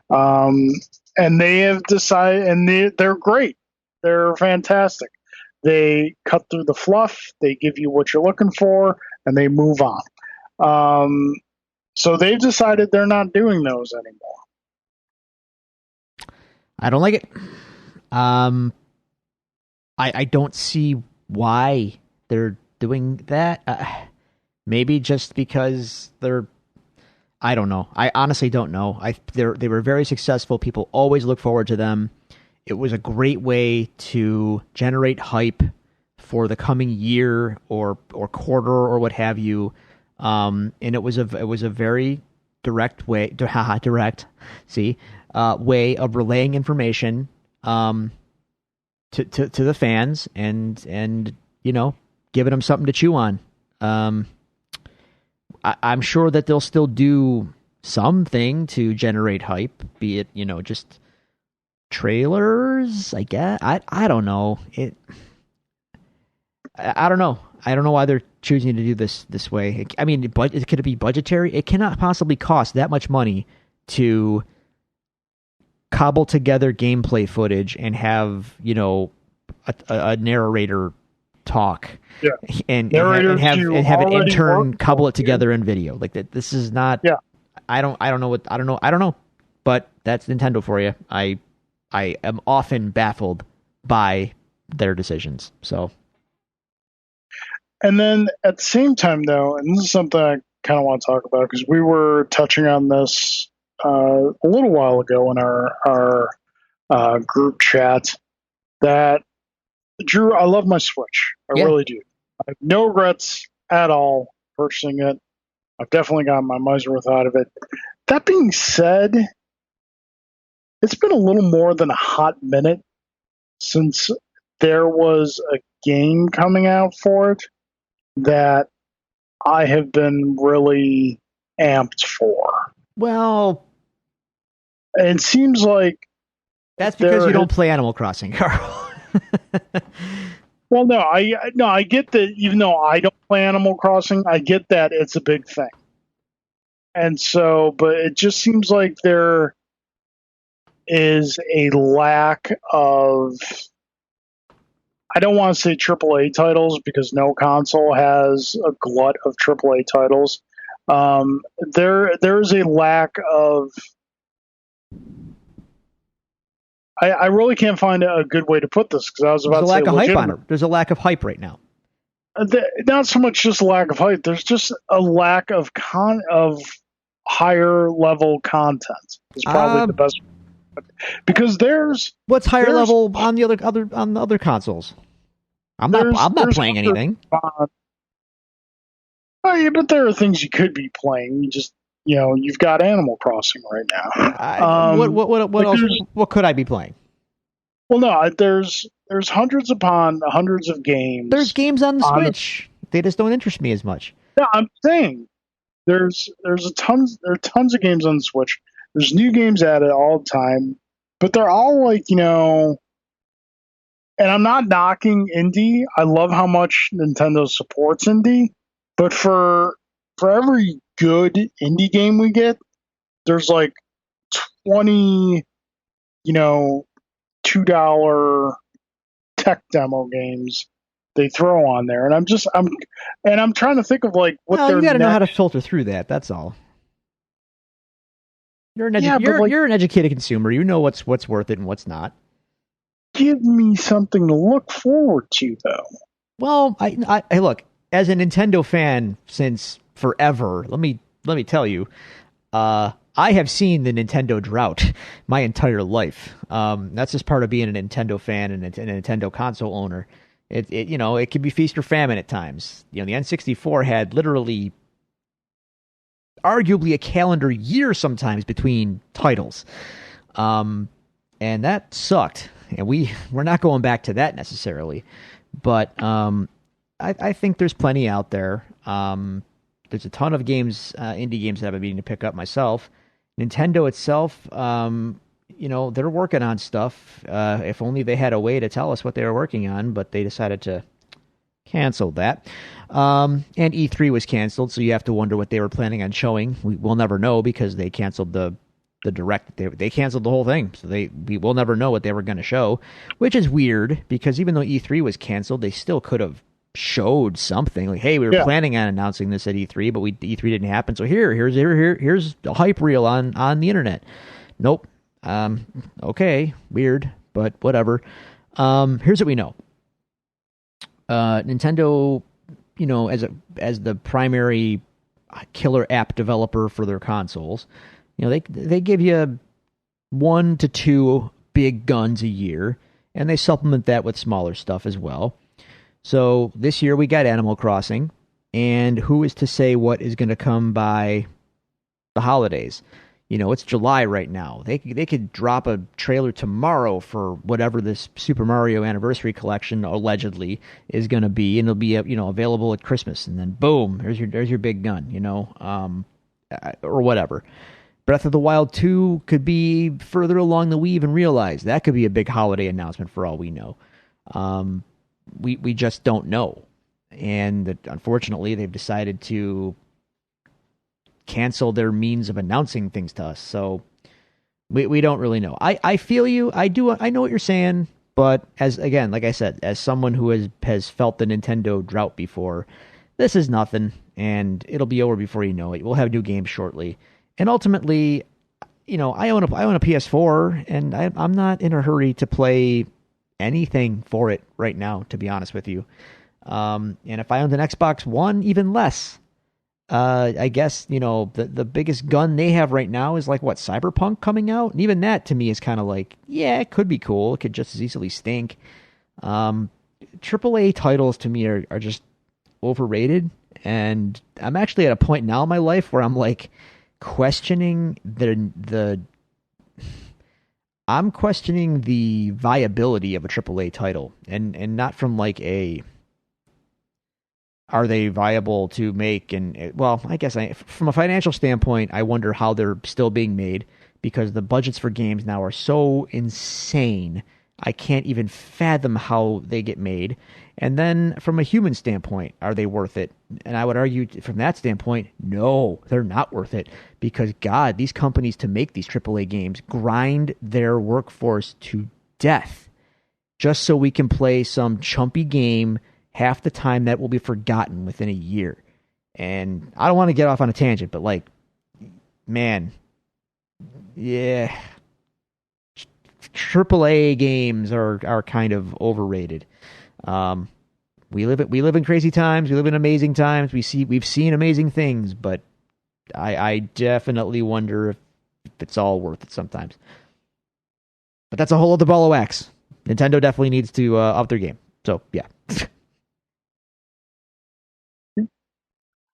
And they have decided, and they're great. They're fantastic. They cut through the fluff, they give you what you're looking for, and they move on. So they've decided they're not doing those anymore. I don't like it. I don't see why they're doing that. Maybe just because they're. I don't know. I honestly don't know. They were very successful. People always look forward to them. It was a great way to generate hype for the coming year or quarter or what have you. And it was a very direct way way of relaying information to the fans and giving them something to chew on. I'm sure that they'll still do something to generate hype, be it just trailers. I guess I don't know it. I don't know. I don't know why they're choosing to do this way. I mean, could it be budgetary? It cannot possibly cost that much money to cobble together gameplay footage and have a narrator talk, and have an intern cobble it together in video like that. This is not. Yeah. I don't know. But that's Nintendo for you. I am often baffled by their decisions. So. And then at the same time, though, and this is something I kind of want to talk about because we were touching on this a little while ago in our group chat, that Drew, I love my Switch. I really do. I have no regrets at all purchasing it. I've definitely gotten my money's worth out of it. That being said, it's been a little more than a hot minute since there was a game coming out for it that I have been really amped for. Well, it seems like that's because you don't play Animal Crossing, Carl. Well, no, I get that. Even though I don't play Animal Crossing, I get that it's a big thing, and so, but it just seems like there is a lack of. I don't want to say AAA titles because no console has a glut of AAA titles. There's a lack of. I really can't find a good way to put this because I was about to say there's a lack of hype on it. There's a lack of hype right now. Not so much just a lack of hype. There's just a lack of higher level content. Is probably the best. Because what's higher level on the other consoles. I'm not playing anything. Oh yeah, but there are things you could be playing. You just you've got Animal Crossing right now. What else? What could I be playing? Well, no, there's hundreds upon hundreds of games. There's games on the Switch. They just don't interest me as much. Yeah, I'm saying there's tons of games on the Switch. There's new games added all the time, but they're all like, and I'm not knocking indie. I love how much Nintendo supports indie, but for every good indie game we get, there's like 20, $2 tech demo games they throw on there, and I'm trying to think of like what they're. You got to know how to filter through that. That's all. You're an educated consumer. You know what's worth it and what's not. Give me something to look forward to, though. Well, I look, as a Nintendo fan since forever. Let me tell you, I have seen the Nintendo drought my entire life. That's just part of being a Nintendo fan and a Nintendo console owner. It can be feast or famine at times. The N64 had literally, arguably, a calendar year sometimes between titles, and that sucked. And we're not going back to that necessarily, but I think there's plenty out there. There's a ton of games, indie games that I've been meaning to pick up myself. Nintendo itself, they're working on stuff. If only they had a way to tell us what they were working on, but they decided to cancel that. And E3 was canceled, so you have to wonder what they were planning on showing. We'll never know because they canceled the Direct. They canceled the whole thing, so we will never know what they were going to show, which is weird because even though E3 was canceled, they still could have showed something like, hey, we were planning on announcing this at E3, but E3 didn't happen. So here's a hype reel on the internet. Nope. Okay, weird, but whatever. Here's what we know. Nintendo, as the primary killer app developer for their consoles, they give you 1 to 2 big guns a year, and they supplement that with smaller stuff as well. So this year we got Animal Crossing, and who is to say what is going to come by the holidays? It's July right now. They could drop a trailer tomorrow for whatever this Super Mario Anniversary Collection allegedly is going to be, and it'll be available at Christmas, and then boom, there's your big gun, or whatever. Breath of the Wild 2 could be further along than we even realize. That could be a big holiday announcement for all we know. We just don't know, and unfortunately, they've decided to cancel their means of announcing things to us. So we don't really know. I feel you. I know what you're saying, but like I said, as someone who has felt the Nintendo drought before, this is nothing, and it'll be over before you know it. We'll have new games shortly. And ultimately, I own a PS4, and I'm not in a hurry to play anything for it right now, to be honest with you. And if I owned an Xbox One, even less. I guess, the biggest gun they have right now is like what, Cyberpunk coming out? And even that to me is kind of like, yeah, it could be cool. It could just as easily stink. AAA titles to me are just overrated. And I'm actually at a point now in my life where I'm like questioning I'm questioning the viability of a AAA title, and not from like are they viable to make? And well, I guess from a financial standpoint, I wonder how they're still being made, because the budgets for games now are so insane. I can't even fathom how they get made. And then from a human standpoint, are they worth it? And I would argue from that standpoint, no, they're not worth it, because God, these companies to make these AAA games grind their workforce to death just so we can play some chumpy game half the time that will be forgotten within a year. And I don't want to get off on a tangent, but like, man, yeah, AAA games are kind of overrated. We live in crazy times. We live in amazing times. We've seen amazing things, but I definitely wonder if it's all worth it sometimes. But that's a whole other ball of wax. Nintendo definitely needs to up their game. So yeah.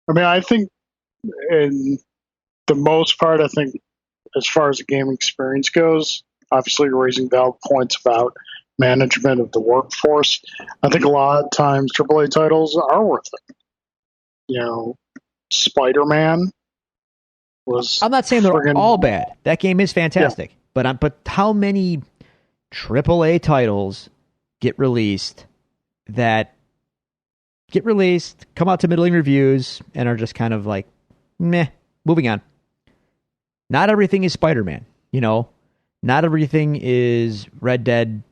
I mean, I think in the most part, I think as far as the game experience goes, obviously you're raising valid points about management of the workforce. I think a lot of times AAA titles are worth it. Spider-Man was I'm not saying they're friggin' all bad. That game is fantastic. Yeah. But how many AAA titles get released, come out to middling reviews, and are just kind of like, meh, moving on. Not everything is Spider-Man, Not everything is Red Dead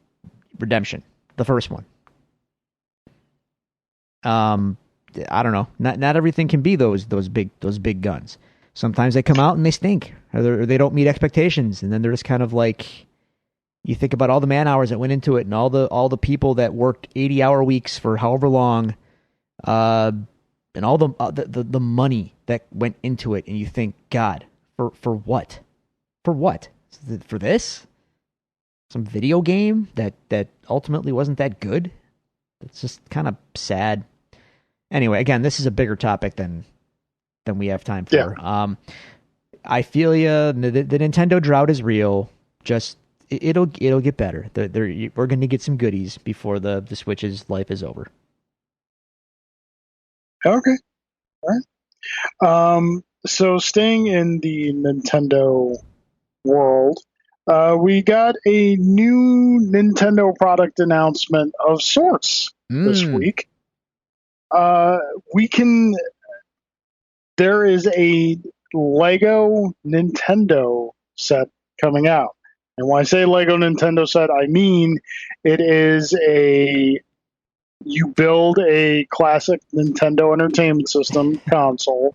Redemption, the first one. I don't know. Not everything can be those big guns. Sometimes they come out and they stink, or they don't meet expectations, and then they're just kind of like, you think about all the man hours that went into it, and all the people that worked 80-hour weeks for however long, and all the money that went into it, and you think, God, for what? For what? For this? Some video game that ultimately wasn't that good? It's just kind of sad. Anyway, again, this is a bigger topic than we have time for. Yeah. I feel you. The Nintendo drought is real. Just it'll get better. We're going to get some goodies before the Switch's life is over. Okay. All right. So staying in the Nintendo world, we got a new Nintendo product announcement of sorts this week. There is a Lego Nintendo set coming out. And when I say Lego Nintendo set, I mean it is you build a classic Nintendo Entertainment System console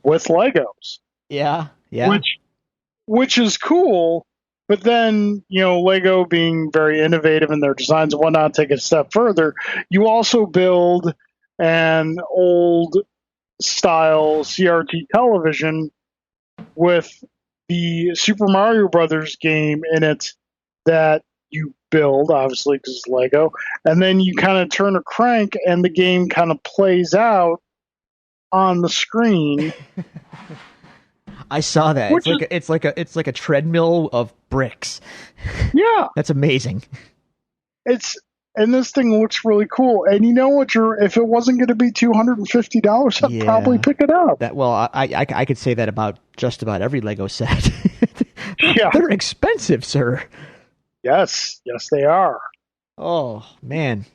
with Legos. Yeah. Which is cool, But then, Lego being very innovative in their designs and whatnot, take it a step further. You also build an old style CRT television with the Super Mario Brothers game in it that you build, obviously, because it's Lego, and then you kind of turn a crank and the game kind of plays out on the screen. I saw that. It's like a treadmill of bricks. Yeah. That's amazing. And this thing looks really cool. And you know what? If it wasn't going to be $250, I'd probably pick it up. I could say that about just about every Lego set. Yeah, they're expensive, sir. Yes, they are. Oh man.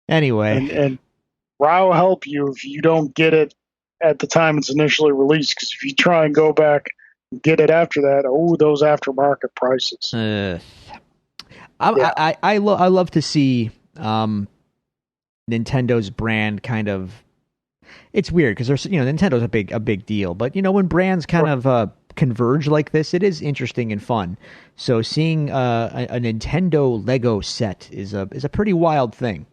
Anyway, and Rao will help you if you don't get it at the time it's initially released. Because if you try and go back and get it after that, those aftermarket prices. I love to see Nintendo's brand kind of. It's weird because there's Nintendo's a big deal, but when brands kind of converge like this, it is interesting and fun. So seeing a Nintendo Lego set is a pretty wild thing.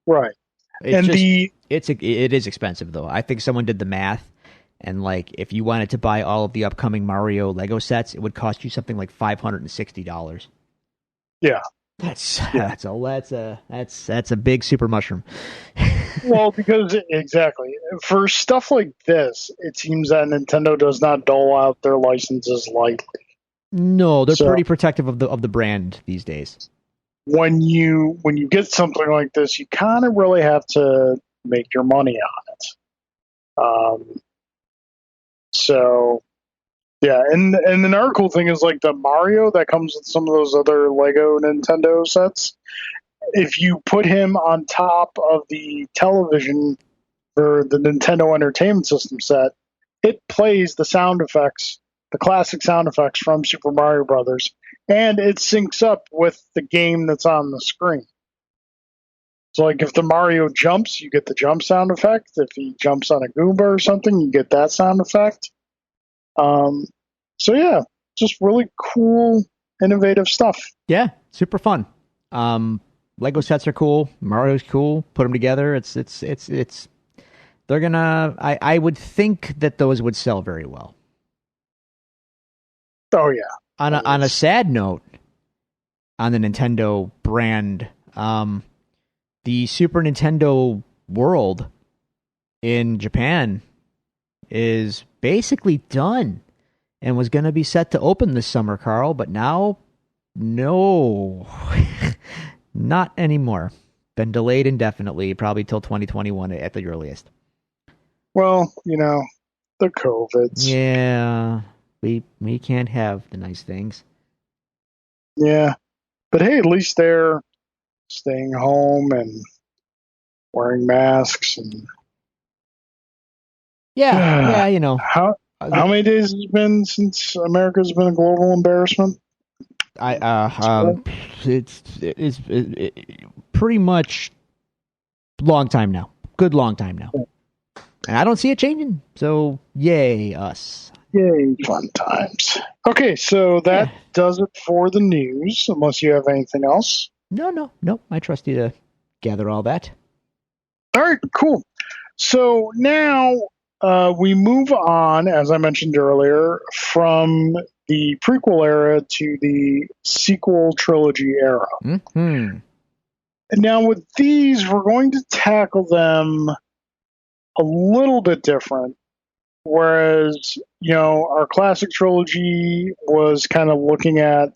Right. It is expensive though. I think someone did the math, and like if you wanted to buy all of the upcoming Mario Lego sets, it would cost you something like $560. Yeah. That's a big super mushroom. Well, because exactly for stuff like this, it seems that Nintendo does not dole out their licenses lightly. No, they're pretty protective of the brand these days. When you get something like this, you kind of really have to make your money on it. Yeah, and another cool thing is like the Mario that comes with some of those other Lego Nintendo sets. If you put him on top of the television for the Nintendo Entertainment System set, it plays the sound effects, the classic sound effects from Super Mario Brothers, and it syncs up with the game that's on the screen. So, like, if the Mario jumps, you get the jump sound effect. If he jumps on a Goomba or something, you get that sound effect. So yeah, just really cool, innovative stuff. Yeah, super fun. Lego sets are cool. Mario's cool. Put them together. It's. They're gonna. I would think that those would sell very well. Oh yeah. On a sad note, on the Nintendo brand, the Super Nintendo World in Japan is basically done and was going to be set to open this summer, Carl, but now, no, not anymore. Been delayed indefinitely, probably till 2021 at the earliest. Well, the COVIDs. Yeah, we can't have the nice things. Yeah, but hey, at least they're staying home and wearing masks and. Yeah. How many days has it been since America's been a global embarrassment? It's pretty much long time now. Good long time now. And I don't see it changing. So yay us. Yay, fun times. Okay, so that does it for the news, unless you have anything else. No. I trust you to gather all that. All right, cool. So now we move on, as I mentioned earlier, from the prequel era to the sequel trilogy era. Mm-hmm. And now with these, we're going to tackle them a little bit different. Whereas, our classic trilogy was kind of looking at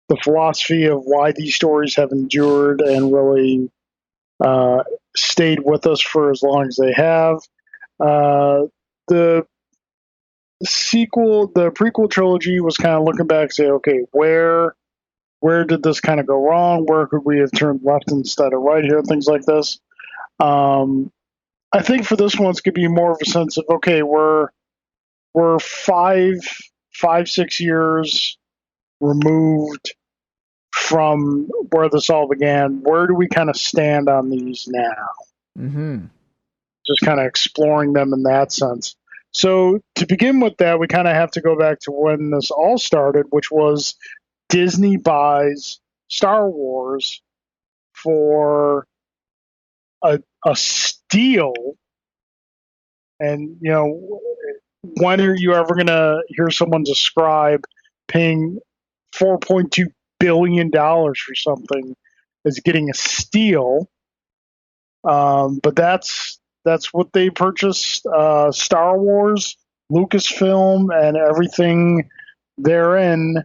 the philosophy of why these stories have endured and really stayed with us for as long as they have. The prequel trilogy was kind of looking back and say, okay, where did this kind of go wrong? Where could we have turned left instead of right here? Things like this. I think for this one, it's going to be more of a sense of, okay, we're 6 years removed from where this all began. Where do we kind of stand on these now? Mm-hmm. Just kind of exploring them in that sense. So to begin with that, we kind of have to go back to when this all started, which was Disney buys Star Wars for a steal. And, when are you ever going to hear someone describe paying $4.2 billion for something as getting a steal? But that's what they purchased. Star Wars, Lucasfilm, and everything therein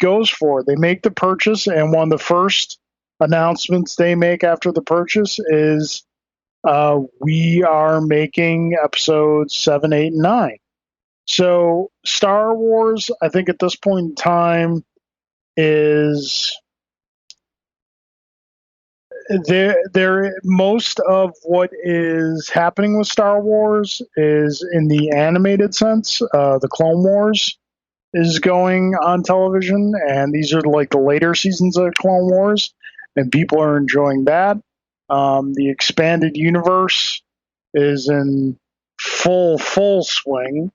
goes for. They make the purchase, and one of the first announcements they make after the purchase is we are making episodes 7, 8, and 9. So Star Wars, I think at this point in time, is there most of what is happening with Star Wars is in the animated sense. The Clone Wars is going on television, and these are like the later seasons of Clone Wars, and people are enjoying that. The expanded universe is in full swing,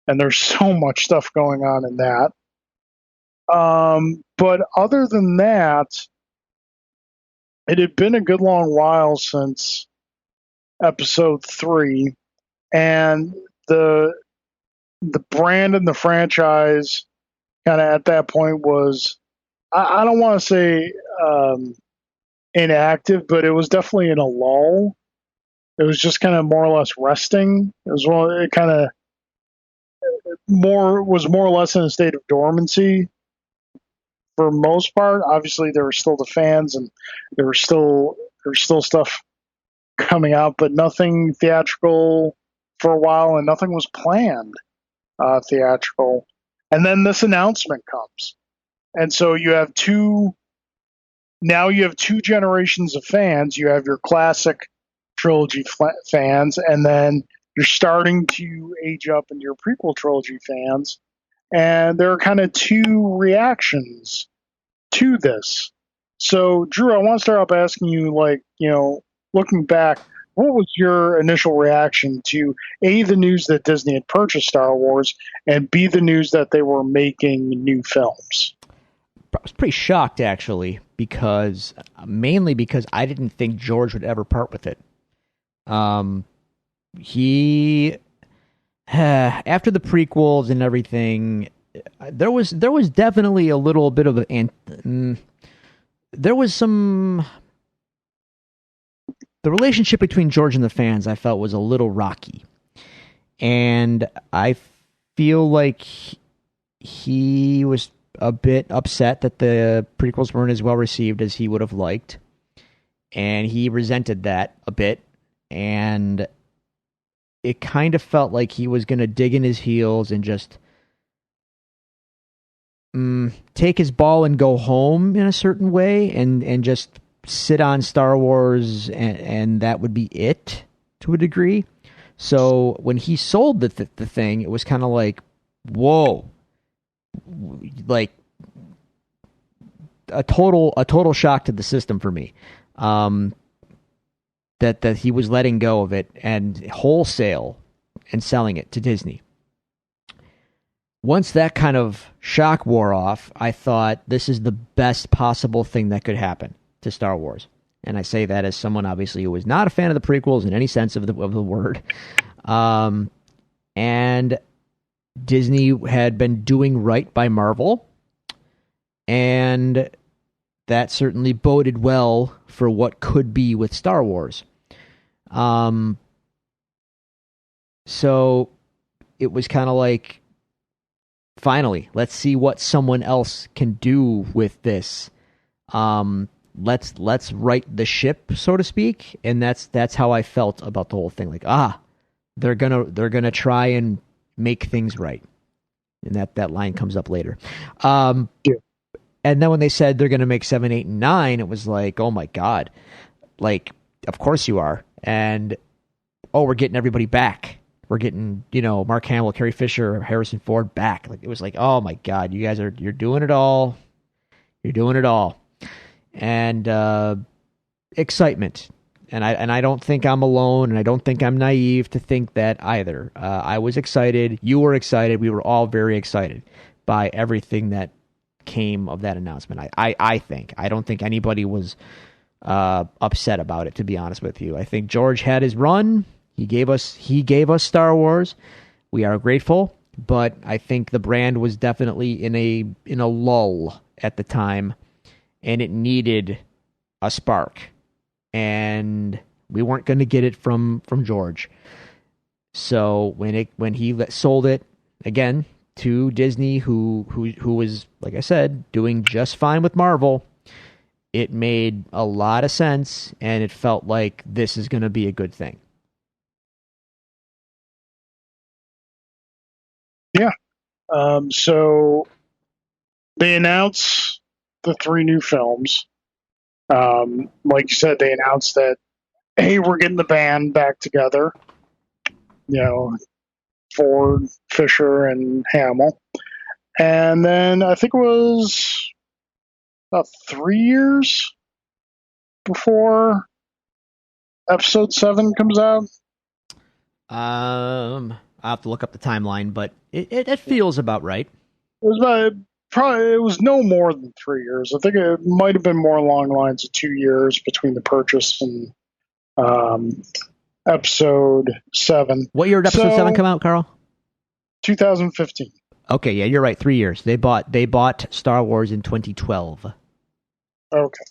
and there's so much stuff going on in that. But other than that, it had been a good long while since episode 3, and the brand and the franchise kind of at that point was, I don't want to say inactive, but it was definitely in a lull. It was just kind of more or less resting. It kind of was more or less in a state of dormancy for most part. Obviously, there were still the fans, and there was still stuff coming out, but nothing theatrical for a while, and nothing was planned theatrical. And then this announcement comes, and so you have two generations of fans. You have your classic trilogy fans, and then you're starting to age up into your prequel trilogy fans. And there are kind of two reactions to this. So, Drew, I want to start off asking you, looking back, what was your initial reaction to A, the news that Disney had purchased Star Wars, and B, the news that they were making new films? I was pretty shocked, actually, mainly because I didn't think George would ever part with it. He after the prequels and everything, there was definitely a little bit of there was some. The relationship between George and the fans, I felt, was a little rocky, and I feel like he was a bit upset that the prequels weren't as well received as he would have liked, and he resented that a bit, and it kind of felt like he was going to dig in his heels and just take his ball and go home in a certain way, and just sit on Star Wars, and that would be it to a degree. So when he sold the thing, it was kind of like, whoa, like a total shock to the system for me. That he was letting go of it and wholesale and selling it to Disney. Once that kind of shock wore off, I thought this is the best possible thing that could happen to Star Wars. And I say that as someone, obviously, who was not a fan of the prequels in any sense of the word. And Disney had been doing right by Marvel, and that certainly boded well for what could be with Star Wars. So it was kind of like, finally, let's see what someone else can do with this. Let's right the ship, so to speak, and that's how I felt about the whole thing. Like, they're gonna try and make things right, and that line comes up later. Yeah. And then when they said they're gonna make 7, 8, and 9, it was like, oh my god, like, of course you are, and we're getting everybody back. We're getting, Mark Hamill, Carrie Fisher, Harrison Ford back. Like, it was like, oh my god, you guys you're doing it all. You're doing it all. And excitement. And I don't think I'm alone, and I don't think I'm naive to think that either. I was excited. You were excited. We were all very excited by everything that came of that announcement. I think. I don't think anybody was upset about it, to be honest with you. I think George had his run. He gave us Star Wars. We are grateful, but I think the brand was definitely in a lull at the time, and it needed a spark. And we weren't going to get it from George. So when he sold it again to Disney, who was, like I said, doing just fine with Marvel, it made a lot of sense, and it felt like this is going to be a good thing. Yeah. So they announced the 3 new films. Like you said, they announced that, hey, we're getting the band back together. Ford, Fisher, and Hamill. And then I think it was about 3 years before Episode 7 comes out. I'll have to look up the timeline, but it feels about right. It was no more than 3 years. I think it might have been more along the lines of 2 years between the purchase and Episode 7. What year did Episode 7 come out, Carl? 2015. Okay, yeah, you're right. 3 years. They bought Star Wars in 2012. Okay.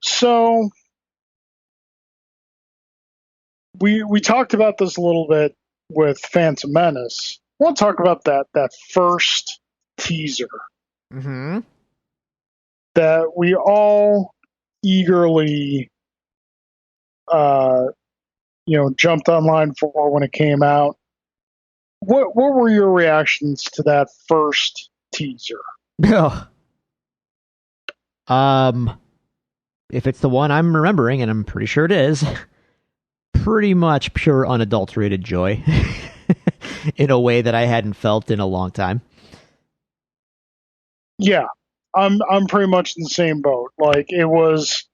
So we talked about this a little bit with Phantom Menace. I want to talk about that first teaser that we all eagerly jumped online for when it came out. What were your reactions to that first teaser? If it's the one I'm remembering, and I'm pretty sure it is, pretty much pure unadulterated joy in a way that I hadn't felt in a long time. Yeah, I'm pretty much in the same boat. Like, it was,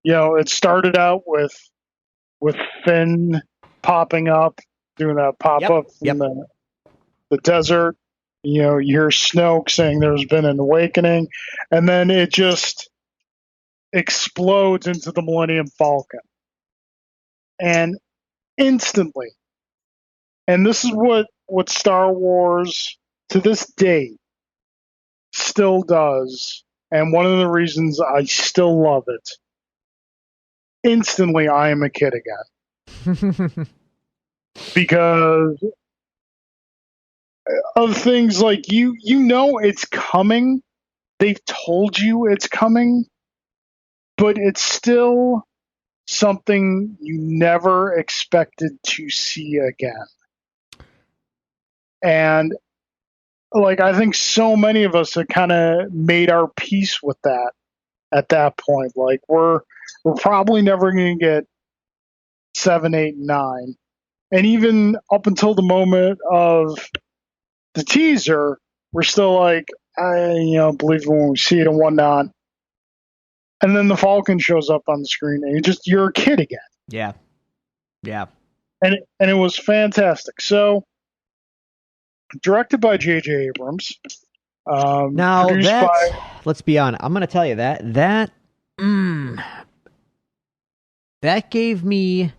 it started out with Finn popping up, doing that pop up from the desert. You hear Snoke saying there's been an awakening, and then it just explodes into the Millennium Falcon. And instantly, and this is what Star Wars to this day still does, and one of the reasons I still love it, instantly I am a kid again. Because of things like it's coming, they've told you it's coming, but it's still something you never expected to see again. And like, I think so many of us have kind of made our peace with that at that point. Like, we're probably never going to get 7, 8, 9. And even up until the moment of the teaser, we're still like, I believe when we see it and whatnot. And then the Falcon shows up on the screen, and you're a kid again. Yeah. And it was fantastic. So, directed by J.J. Abrams. Now let's be honest. I'm going to tell you that gave me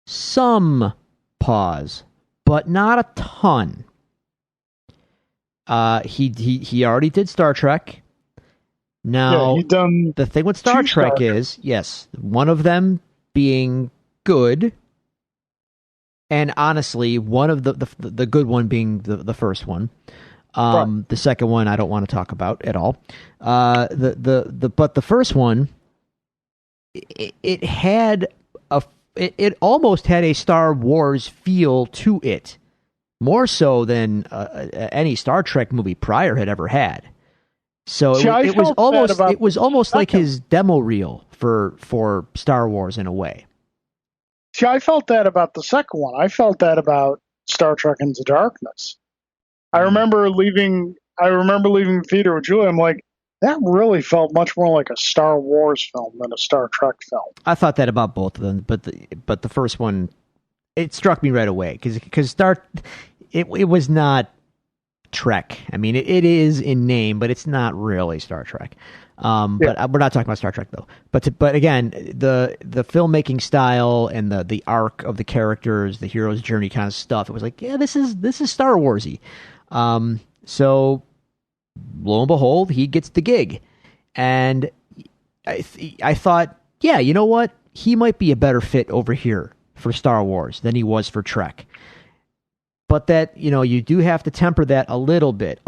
some pause, but not a ton. He already did Star Trek. Now, the thing with Star Trek is, yes, one of them being good, and honestly, one of the good one being the first one. Right. The second one I don't want to talk about at all. But the first one, it had it almost had a Star Wars feel to it, more so than any Star Trek movie prior had ever had. So it was almost like his demo reel for Star Wars in a way. See, I felt that about the second one. I felt that about Star Trek Into Darkness. I remember leaving the theater with Julia. I'm like, that really felt much more like a Star Wars film than a Star Trek film. I thought that about both of them, but the first one, it struck me right away because it was not Trek. I mean, it is in name, but it's not really Star Trek. But we're not talking about Star Trek though. But again, the filmmaking style and the arc of the characters, the hero's journey kind of stuff. It was like, yeah, this is Star Warsy. So lo and behold, he gets the gig, and I thought, yeah, you know what? He might be a better fit over here for Star Wars than he was for Trek. But that, you do have to temper that a little bit.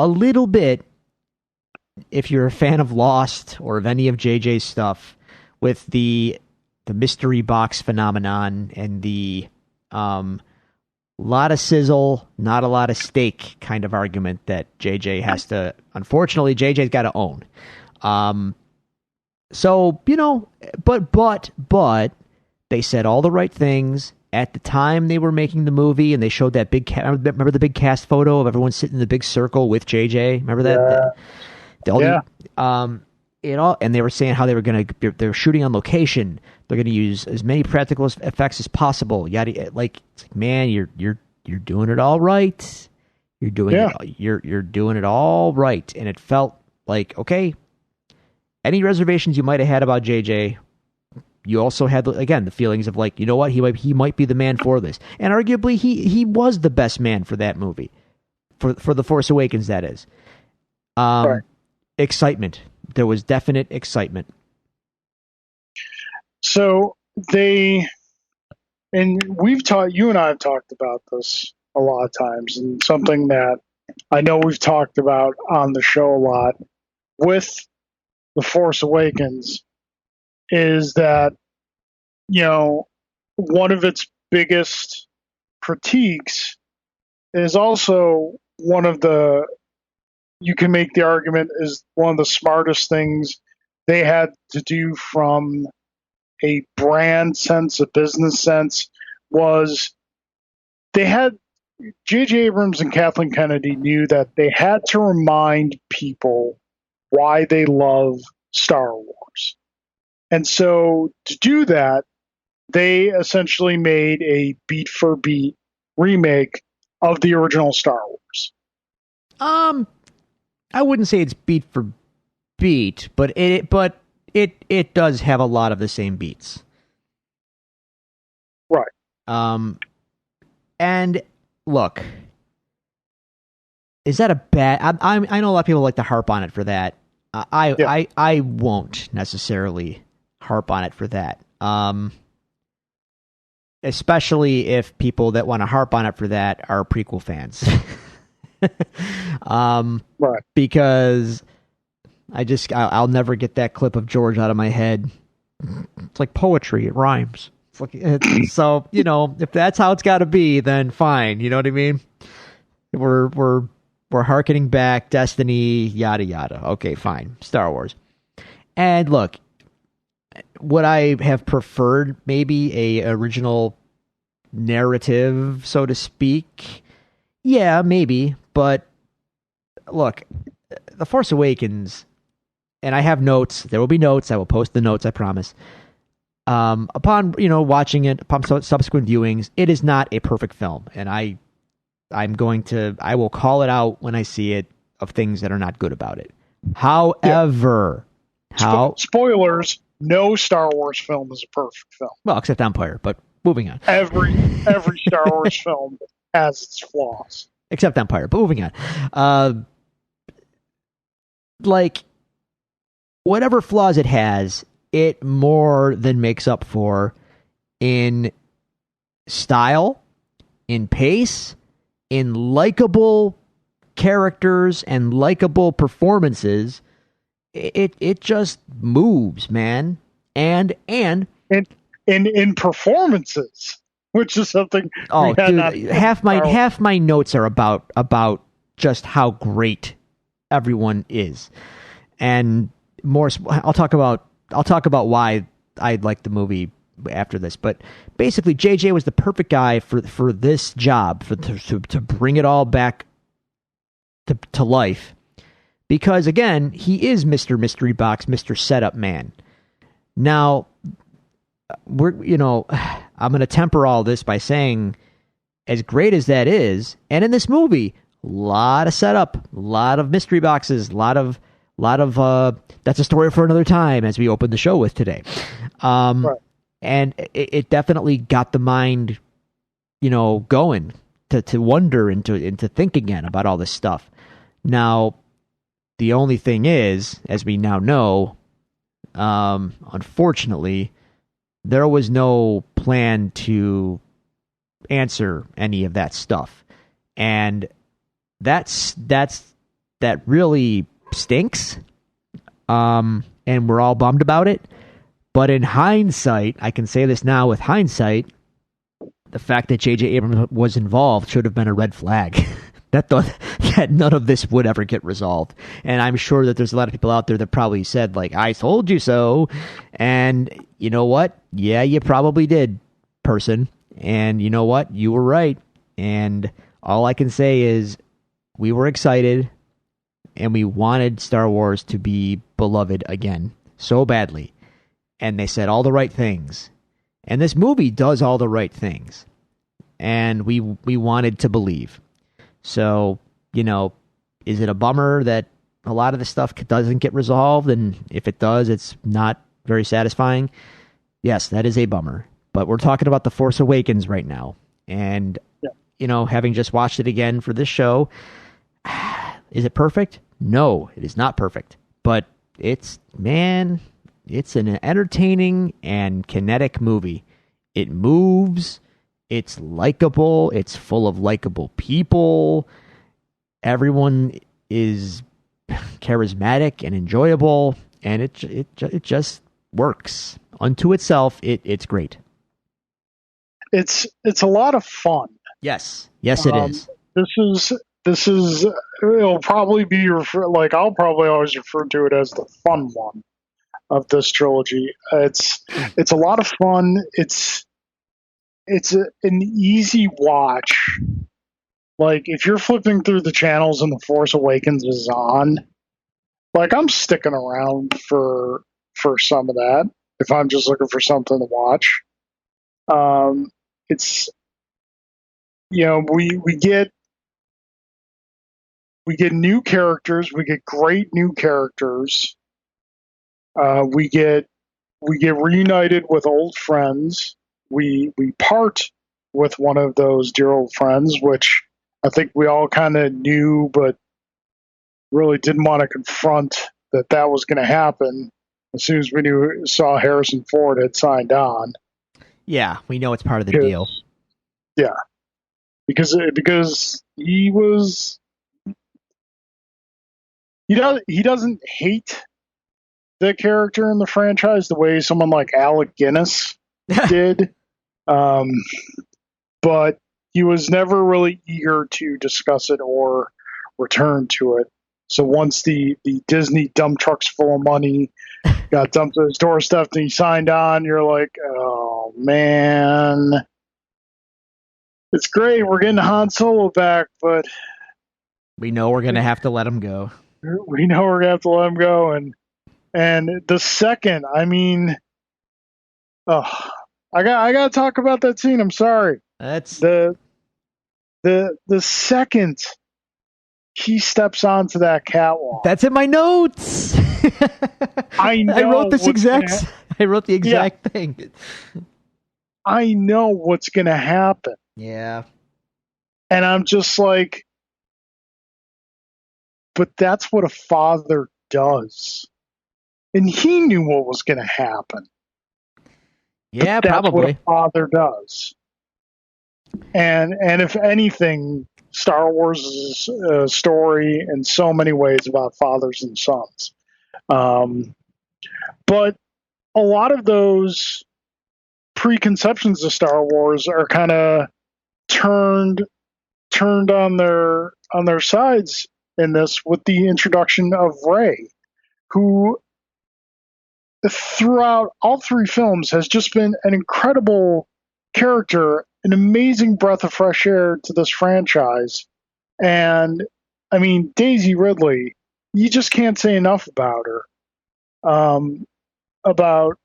If you're a fan of Lost or of any of JJ's stuff, with the mystery box phenomenon and the lot of sizzle, not a lot of steak kind of argument that JJ has to, unfortunately, JJ's got to own. So, but they said all the right things at the time they were making the movie, and they showed that big remember the big cast photo of everyone sitting in the big circle with JJ? Remember that? And they were saying how they're shooting on location. They're going to use as many practical effects as possible. It's like, man, you're doing it all right. You're doing it all right. And it felt like, okay, any reservations you might have had about JJ, you also had, again, the feelings of like, you know what, he might be the man for this. And arguably he was the best man for that movie. For The Force Awakens, that is. Right. Excitement. There was definite excitement. So you and I have talked about this a lot of times, and something that I know we've talked about on the show a lot with The Force Awakens is that, one of its biggest critiques is also you can make the argument is one of the smartest things they had to do from a brand sense, a business sense, was J.J. Abrams and Kathleen Kennedy knew that they had to remind people why they love Star Wars. And so to do that, they essentially made a beat-for-beat remake of the original Star Wars. I wouldn't say it's beat for beat, but it does have a lot of the same beats. Right. And look, is that a bad? I know a lot of people like to harp on it for that. I won't necessarily harp on it for that. Especially if people that want to harp on it for that are prequel fans. Right. Because I'll never get that clip of George out of my head. It's like poetry; it rhymes. It's like, so if that's how it's got to be, then fine. You know what I mean? We're hearkening back, Destiny, yada yada. Okay, fine. Star Wars. And look, would I have preferred maybe a original narrative, so to speak? Yeah, maybe. But look, The Force Awakens, and I have notes. There will be notes. I will post the notes, I promise. Upon watching it, upon subsequent viewings, it is not a perfect film, and I will call it out when I see it of things that are not good about it. However, spoilers, no Star Wars film is a perfect film. Well, except Empire, but moving on. Every Star Wars film has its flaws. Except Empire, but moving on. Like, whatever flaws it has, it more than makes up for in style, in pace, in likable characters and likable performances. It just moves, man. And in performances, which is something. Oh, dude, half my notes are about just how great everyone is, and more. I'll talk about why I like the movie after this. But basically, JJ was the perfect guy for this job, to bring it all back to life, because again, he is Mr. Mystery Box, Mr. Setup Man. Now, I'm going to temper all this by saying, as great as that is, and in this movie, a lot of setup, a lot of mystery boxes, a lot of that's a story for another time, as we opened the show with today. Right. And it definitely got the mind, going to wonder and to think again about all this stuff. Now, the only thing is, as we now know, unfortunately, there was no plan to answer any of that stuff. And that really stinks. And we're all bummed about it. But in hindsight, I can say this now with hindsight, the fact that J.J. Abrams was involved should have been a red flag. that none of this would ever get resolved. And I'm sure that there's a lot of people out there that probably said, like, I told you so. And you know what? Yeah, you probably did, person. And you know what? You were right. And all I can say is we were excited and we wanted Star Wars to be beloved again so badly. And they said all the right things. And this movie does all the right things. And we wanted to believe. So, is it a bummer that a lot of the stuff doesn't get resolved? And if it does, it's not very satisfying. Yes, that is a bummer. But we're talking about The Force Awakens right now. And, having just watched it again for this show, is it perfect? No, it is not perfect. But it's an entertaining and kinetic movie. It moves. It's likable. It's full of likable people. Everyone is charismatic and enjoyable, and it just works unto itself. It's great. It's a lot of fun. Yes, it is. This is it'll probably be I'll probably always refer to it as the fun one of this trilogy. It's a lot of fun. It's an easy watch. Like, if you're flipping through the channels and The Force Awakens is on, like, I'm sticking around for some of that if I'm just looking for something to watch. It's we get new characters, we get great new characters. We get reunited with old friends. We part with one of those dear old friends, which I think we all kind of knew, but really didn't want to confront that was going to happen as soon as we saw Harrison Ford had signed on. Yeah, we know it's part of the deal. Yeah, because he doesn't hate the character in the franchise the way someone like Alec Guinness did. But he was never really eager to discuss it or return to it. So once the Disney dump trucks full of money got dumped at his doorstep and he signed on, you're like, oh man, it's great. We're getting Han Solo back, but we know we're going to have to let him go. We know we're going to have to let him go. And the second, I got to talk about that scene. I'm sorry. That's the second he steps onto that catwalk. That's in my notes. I know. I wrote the exact thing. I know what's going to happen. Yeah. And I'm just like, but that's what a father does. And he knew what was going to happen. Yeah, that's probably. What a father does. And if anything, Star Wars is a story in so many ways about fathers and sons. But a lot of those preconceptions of Star Wars are kind of turned on their sides in this with the introduction of Rey, who throughout all three films has just been an incredible character, an amazing breath of fresh air to this franchise. And I mean, Daisy Ridley, you just can't say enough about her. About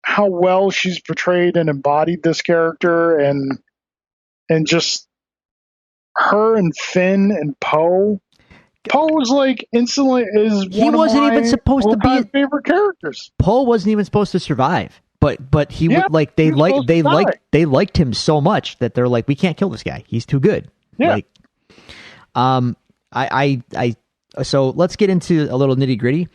how well she's portrayed and embodied this character, and just her and Finn and Poe. Poe was like instantly is He one of wasn't even my supposed to be. all-time favorite characters. Poe wasn't even supposed to survive. But he Yeah, would like he was supposed to die. they liked him so much that they're like, we can't kill this guy. He's too good. Yeah. Like, I so let's get into a little nitty gritty.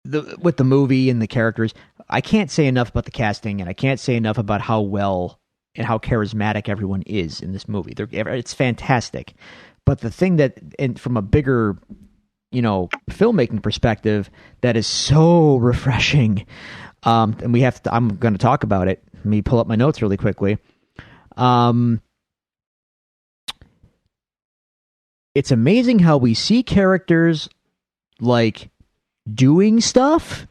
With the movie and the characters, I can't say enough about the casting, and I can't say enough about how well and how charismatic everyone is in this movie. It's fantastic. But the thing that, and from a bigger, filmmaking perspective, that is so refreshing, and I'm going to talk about it. Let me pull up my notes really quickly. It's amazing how we see characters like doing stuff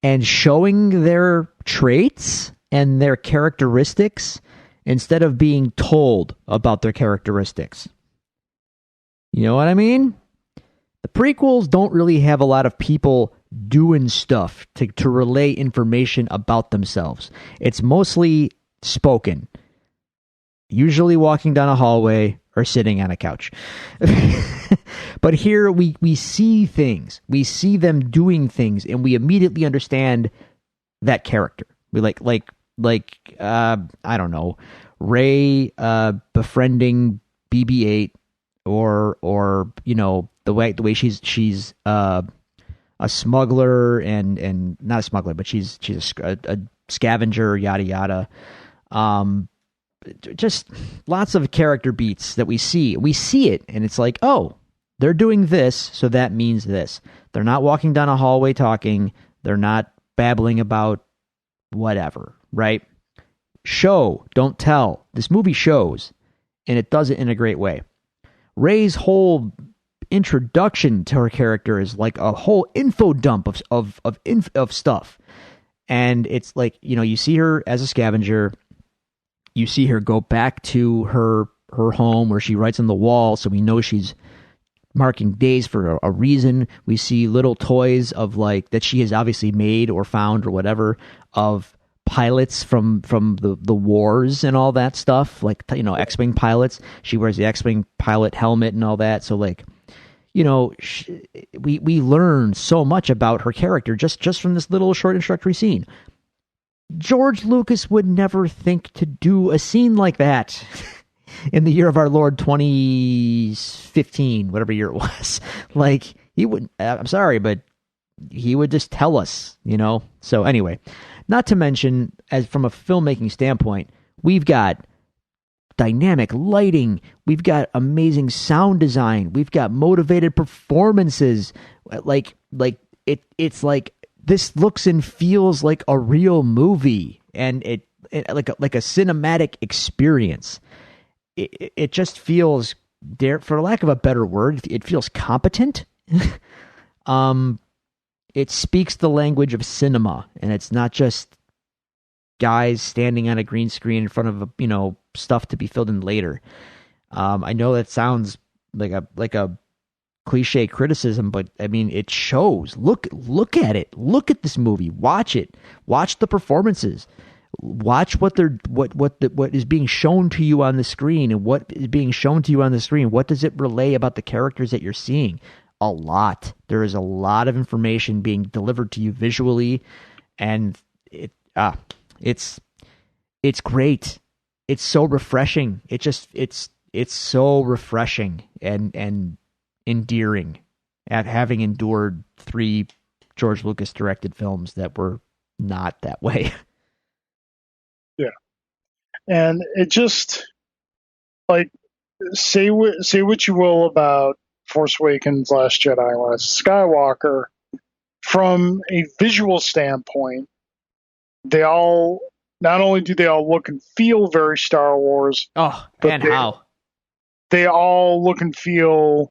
and showing their traits and their characteristics instead of being told about their characteristics. You know what I mean? The prequels don't really have a lot of people doing stuff to relay information about themselves. It's mostly spoken. Usually walking down a hallway or sitting on a couch. But here we see things. We see them doing things, and we immediately understand that character. We like I don't know, Rey befriending BB-8, or the way she's a smuggler and not a smuggler, but she's a scavenger, yada yada. Just lots of character beats that we see. We see it, and it's like, oh, they're doing this, so that means this. They're not walking down a hallway talking. They're not babbling about whatever, right? Show, don't tell. This movie shows, and it does it in a great way. Rey's whole introduction to her character is like a whole info dump of stuff. And it's like, you see her as a scavenger. You see her go back to her home where she writes on the wall, so we know she's marking days for a reason. We see little toys of like that she has obviously made or found or whatever of pilots from the wars and all that stuff, like X-Wing pilots. She wears the X-Wing pilot helmet and all that. So like, we learn so much about her character just from this little short introductory scene. George Lucas would never think to do a scene like that in the year of our Lord 2015, whatever year it was. Like, he wouldn't, I'm sorry, but he would just tell us, So anyway, not to mention, as from a filmmaking standpoint, we've got dynamic lighting, we've got amazing sound design, we've got motivated performances. It's like, this looks and feels like a real movie, and it like a cinematic experience. It just feels, for lack of a better word, it feels competent. It speaks the language of cinema, and it's not just guys standing on a green screen in front of stuff to be filled in later. I know that sounds like a cliche criticism, but I mean, it shows. Look at it. Look at this movie. Watch it. Watch the performances. Watch what is being shown to you on the screen, and what is being shown to you on the screen. What does it relay about the characters that you're seeing? A lot. There is a lot of information being delivered to you visually, and it's great. It's so refreshing. It's so refreshing and endearing at having endured 3 George Lucas directed films that were not that way. Yeah. And it just, like, say what you will about Force Awakens, Last Jedi, Last Skywalker, from a visual standpoint, they all, not only do they all look and feel very Star Wars, but how they all look and feel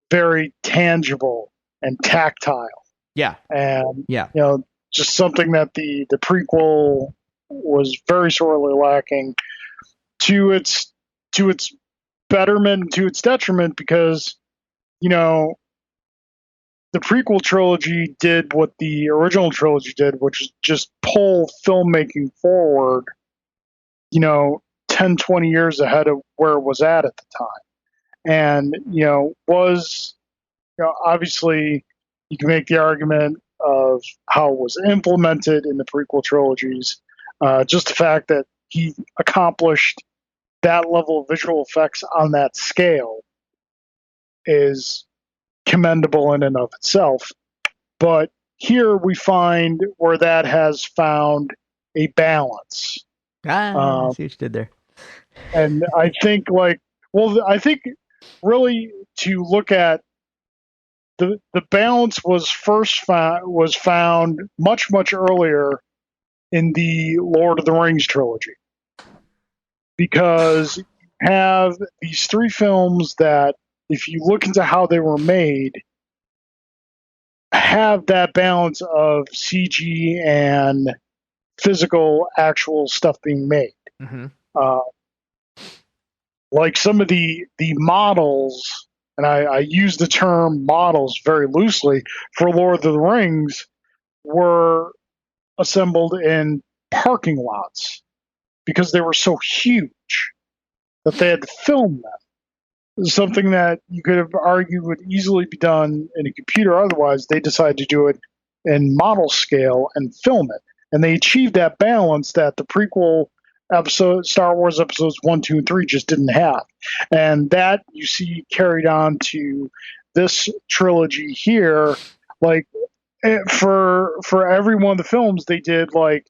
very tangible and tactile. Yeah. And just something that the prequel was very sorely lacking, to its betterment and to its detriment, because you know, the prequel trilogy did what the original trilogy did, which is just pull filmmaking forward, 10, 20 years ahead of where it was at the time. And, obviously you can make the argument of how it was implemented in the prequel trilogies. Just the fact that he accomplished that level of visual effects on that scale is commendable in and of itself. But here we find where that has found a balance. I see what you did there. And I think, really to look at the balance was found much, much earlier in the Lord of the Rings trilogy, because you have these three films that, if you look into how they were made, have that balance of CG and physical, actual stuff being made. Mm-hmm. Like some of the models, and I use the term models very loosely, for Lord of the Rings, were assembled in parking lots because they were so huge that they had to film them. Something that you could have argued would easily be done in a computer otherwise. They decided to do it in model scale and film it. And they achieved that balance that the prequel episode, Star Wars episodes 1, 2, and 3 just didn't have. And that you see carried on to this trilogy here. Like, for every one of the films they did, like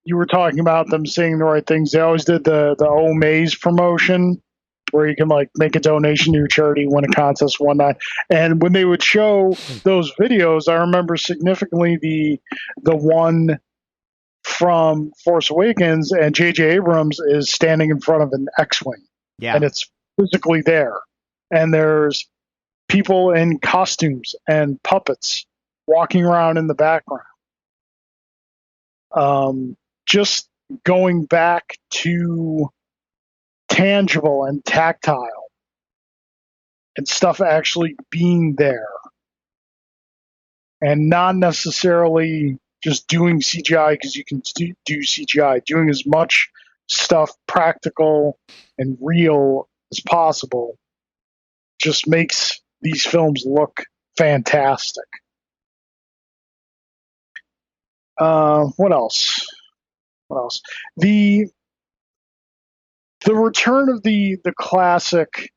you were talking about them saying the right things, they always did the Omaze promotion, where you can like make a donation to your charity, win a contest, whatnot. And when they would show those videos, I remember significantly the one from Force Awakens, and J.J. Abrams is standing in front of an X-wing, and it's physically there, and there's people in costumes and puppets walking around in the background. Just going back to tangible and tactile and stuff actually being there, and not necessarily just doing CGI because you can do CGI, doing as much stuff practical and real as possible just makes these films look fantastic. What else? The return of the classic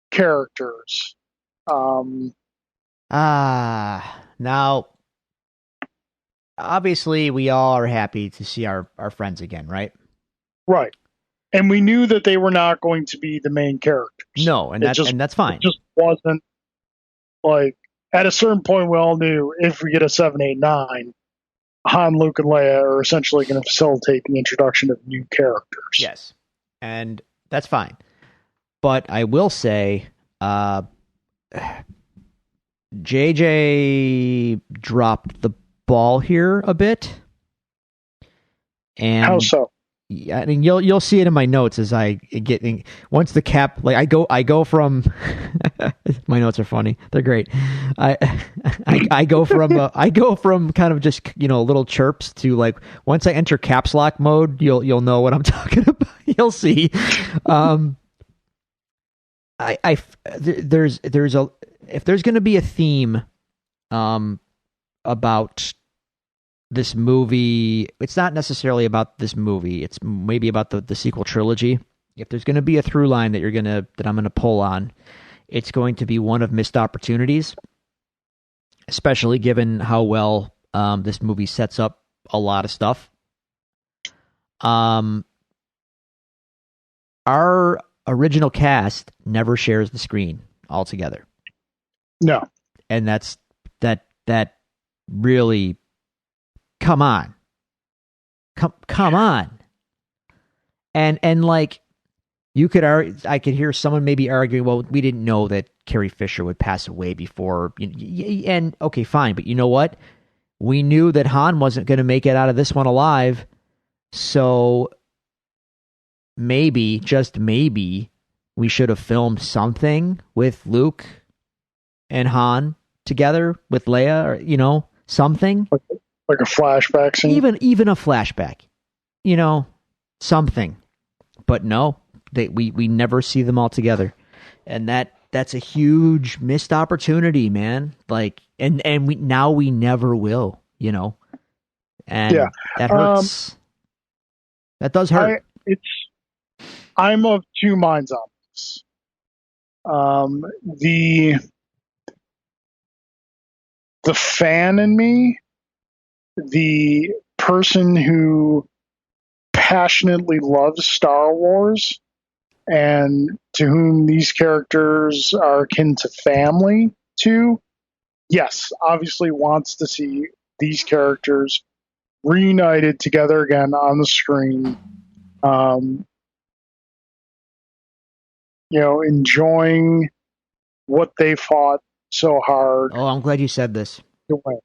characters. Now, obviously, we all are happy to see our friends again, right? Right. And we knew that they were not going to be the main characters. No, and that's fine. It just wasn't, like, at a certain point we all knew if we get a 7, 8, 9, Han, Luke, and Leia are essentially going to facilitate the introduction of new characters. Yes. And that's fine. But I will say, JJ dropped the ball here a bit. And how so? I mean, you'll see it in my notes as I get once the cap, like I go from my notes are funny, they're great. I go from kind of just little chirps to, like, once I enter caps lock mode, you'll know what I'm talking about. You'll see. There's if there's going to be a theme about this movie, it's not necessarily about this movie, it's maybe about the sequel trilogy. If there's going to be a through line that I'm going to pull on, it's going to be one of missed opportunities, especially given how well this movie sets up a lot of stuff. Our original cast never shares the screen altogether. No. And that really, come on. And like, I could hear someone maybe arguing, well, we didn't know that Carrie Fisher would pass away before, and okay, fine, but you know what? We knew that Han wasn't going to make it out of this one alive, so maybe, just maybe, We should have filmed something with Luke and Han together with Leia, or something. Like a flashback scene. Even a flashback, something. But no, we never see them all together, and that's a huge missed opportunity, man. Like, and we never will, and Yeah. that hurts. That does hurt. I'm of two minds on this. The fan in me, the person who passionately loves Star Wars and to whom these characters are akin to family to, yes, obviously wants to see these characters reunited together again on the screen. Enjoying what they fought so hard. Oh, I'm glad you said this. To win.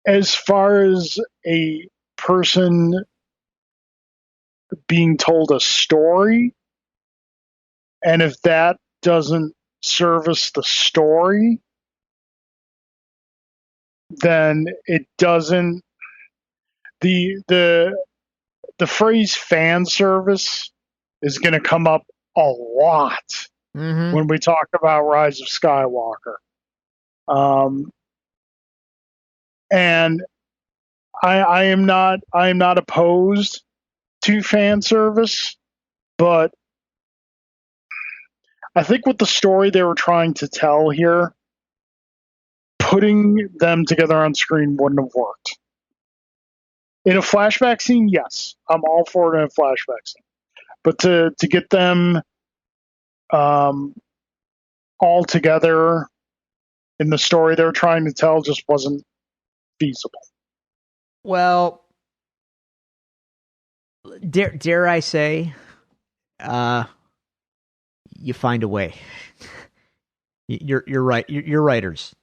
As far as a person being told a story, and if that doesn't service the story, then it doesn't. The phrase fan service is going to come up a lot when we talk about Rise of Skywalker. And I am not opposed to fan service, but I think with the story they were trying to tell here, putting them together on screen wouldn't have worked. In a flashback scene, yes, I'm all for it in a flashback scene. But to get them all together in the story they're trying to tell just wasn't feasible. Well, dare I say, you find a way. You're right. You're writers.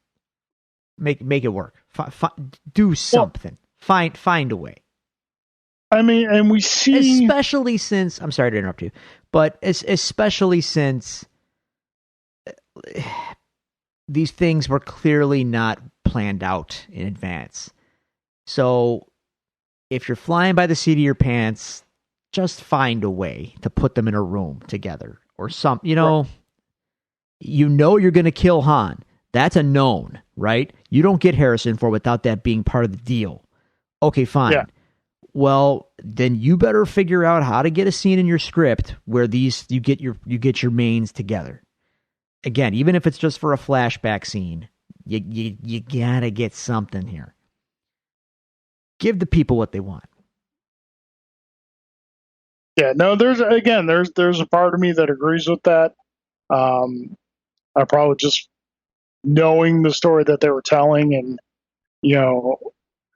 Make it work. Do something. Well, find a way. I mean, and we see, especially since, I'm sorry to interrupt you, but especially since these things were clearly not planned out in advance. So if you're flying by the seat of your pants, just find a way to put them in a room together or some, right. You're going to kill Han. That's a known, right? You don't get Harrison Ford without that being part of the deal. Okay, fine. Yeah. Well, then you better figure out how to get a scene in your script where you get your mains together. Again, even if it's just for a flashback scene, you gotta get something here. Give the people what they want. Yeah, no, there's a part of me that agrees with that. I probably just knowing the story that they were telling, and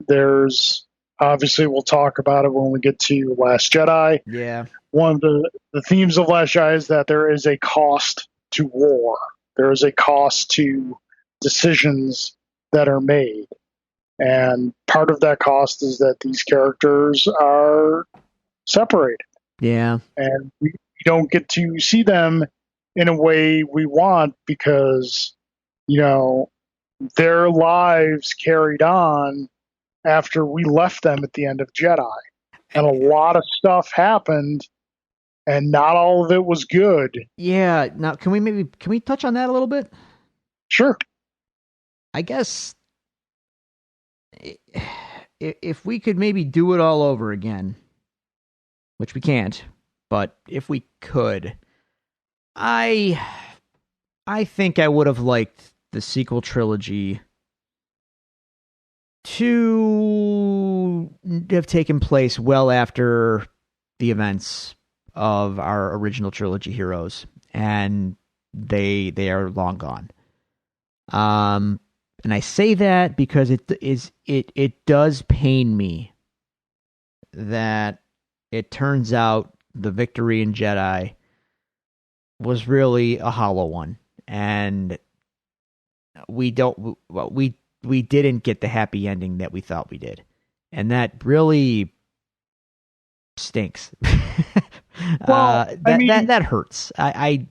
there's obviously we'll talk about it when we get to Last Jedi. Yeah, one of the themes of Last Jedi is that there is a cost to war. There is a cost to decisions that are made, and part of that cost is that these characters are separated. Yeah, and we don't get to see them in a way we want because their lives carried on after we left them at the end of Jedi, and a lot of stuff happened and not all of it was good. Yeah. Now, can we touch on that a little bit? Sure. I guess if we could maybe do it all over again, which we can't, but if we could, I think I would have liked the sequel trilogy to have taken place well after the events of our original trilogy heroes, and they are long gone. And I say that because it does pain me that it turns out the victory in Jedi was really a hollow one, and we didn't get the happy ending that we thought we did, and that really stinks. Well, I mean, that hurts. I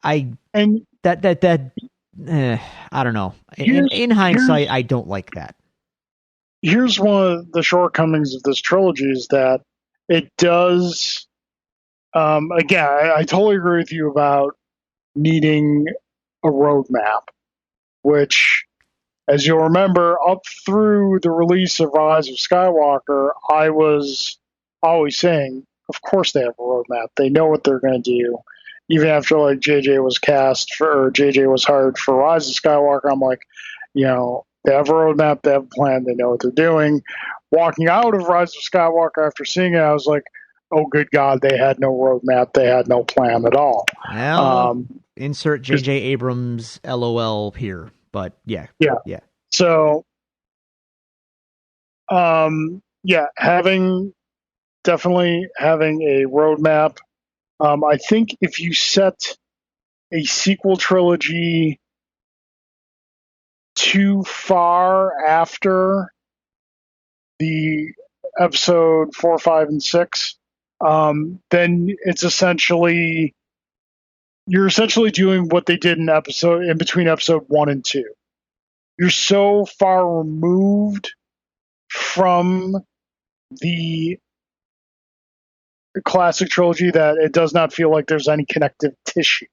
and that I don't know. In hindsight, I don't like that. Here's one of the shortcomings of this trilogy is that it does. Again, I totally agree with you about needing a roadmap, which, as you'll remember, up through the release of Rise of Skywalker, I was always saying, of course they have a roadmap. They know what they're going to do. Even after like JJ was JJ was hired for Rise of Skywalker, I'm like, they have a roadmap, they have a plan, they know what they're doing. Walking out of Rise of Skywalker after seeing it, I was like, oh, good God, they had no roadmap, they had no plan at all. Well, insert J.J. Abrams LOL here, but yeah. So, definitely having a roadmap. I think if you set a sequel trilogy too far after the episode 4, 5, and 6, then you're essentially doing what they did in between episode 1 and 2. You're so far removed from the classic trilogy that it does not feel like there's any connective tissue.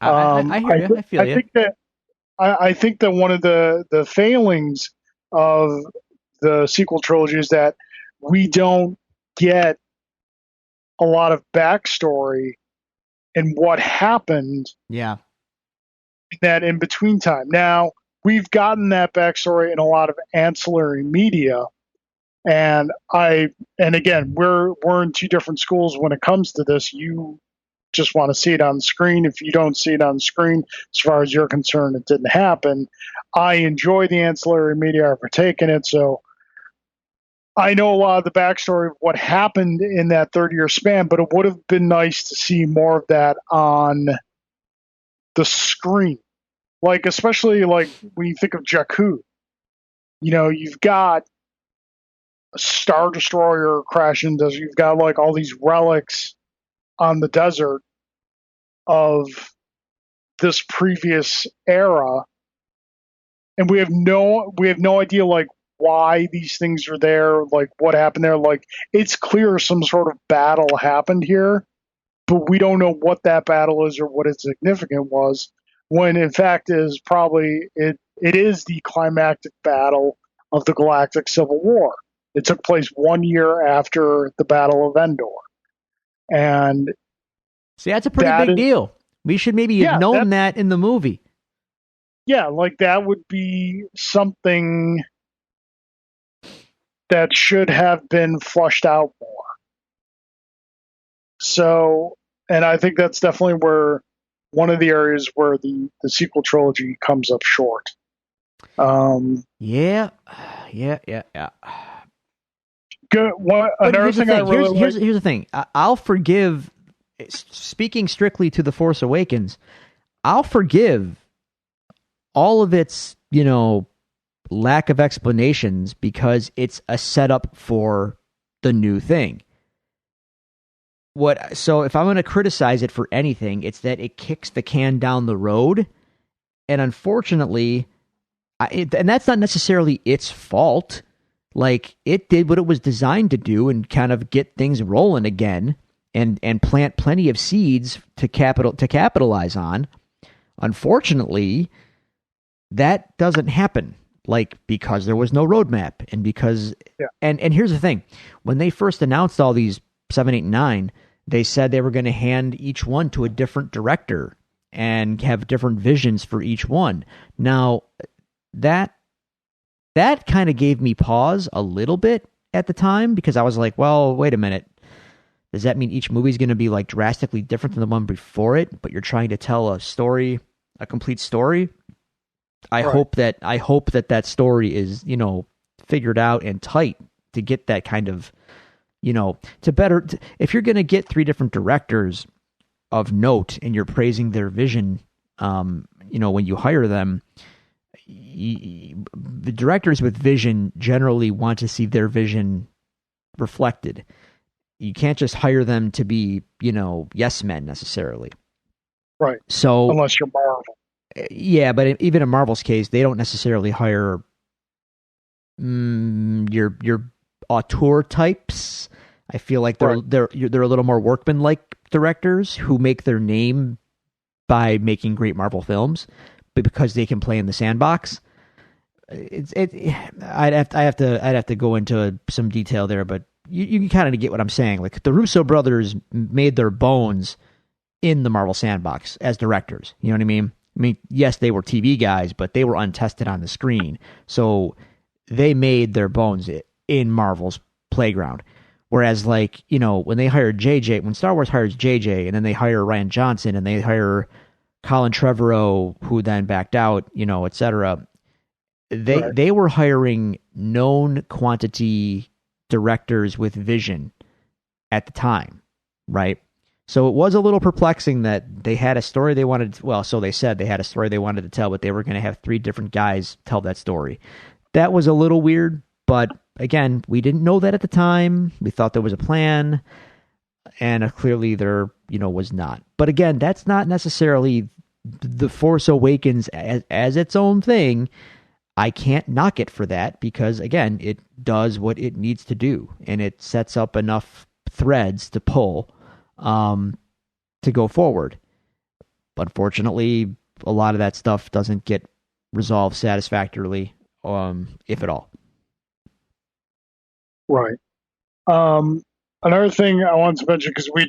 I hear you. I feel you. I think that one of the failings of the sequel trilogy is that we don't get a lot of backstory and what happened. Yeah. That in between time. Now, we've gotten that backstory in a lot of ancillary media. And again, we're in two different schools when it comes to this. You just want to see it on the screen. If you don't see it on the screen, as far as you're concerned, it didn't happen. I enjoy the ancillary media. I partake in it. So I know a lot of the backstory of what happened in that 30-year span, but it would have been nice to see more of that on the screen. Like, especially like when you think of Jakku, you've got a Star Destroyer crashing. You've got like all these relics on the desert of this previous era, and we have no idea like why these things are there, like what happened there. Like, it's clear some sort of battle happened here, but we don't know what that battle is or what its significance was, when in fact is probably it is the climactic battle of the Galactic Civil War. It took place 1 year after the Battle of Endor. And see, that's a pretty big deal. We should maybe have known that in the movie. Yeah, like that would be something that should have been flushed out more. So, and I think that's definitely where one of the areas where the sequel trilogy comes up short. Yeah. Good. Another thing here's the thing. I'll forgive. Speaking strictly to The Force Awakens, I'll forgive all of its, lack of explanations because it's a setup for the new thing. So if I'm going to criticize it for anything, it's that it kicks the can down the road, and unfortunately, and that's not necessarily its fault. Like, it did what it was designed to do and kind of get things rolling again and plant plenty of seeds to capitalize on. Unfortunately, that doesn't happen, like, because there was no roadmap and because and here's the thing. When they first announced all these 7, 8, and 9, they said they were going to hand each one to a different director and have different visions for each one. Now, that kind of gave me pause a little bit at the time, because I was like, well, wait a minute. Does that mean each movie is going to be like drastically different than the one before it, but you're trying to tell a complete story? I hope that story is, figured out and tight to get that kind of, if you're going to get 3 different directors of note and you're praising their vision, when you hire them, the directors with vision generally want to see their vision reflected. you can't just hire them to be, yes men necessarily. Right. So unless you're Marvel. Yeah, but even in Marvel's case, they don't necessarily hire your auteur types. I feel like they're a little more workman-like directors who make their name by making great Marvel films, but because they can play in the sandbox. I'd have to go into some detail there, but you can kind of get what I'm saying. Like the Russo brothers made their bones in the Marvel sandbox as directors. You know what I mean? I mean, yes, they were TV guys, but they were untested on the screen. So they made their bones in Marvel's playground. Whereas, like, when they hired JJ, when Star Wars hires JJ, and then they hire Rian Johnson, and they hire Colin Trevorrow, who then backed out, etc., they were hiring known quantity directors with vision at the time, right? So it was a little perplexing that they had a story they wanted to, well, so they said they had a story they wanted to tell, but they were going to have 3 different guys tell that story. That was a little weird, but again, we didn't know that at the time. We thought there was a plan, and clearly there, was not. But again, that's not necessarily The Force Awakens as its own thing. I can't knock it for that because, again, it does what it needs to do, and it sets up enough threads to pull to go forward. Unfortunately, a lot of that stuff doesn't get resolved satisfactorily, if at all. Right. Another thing I wanted to mention, because we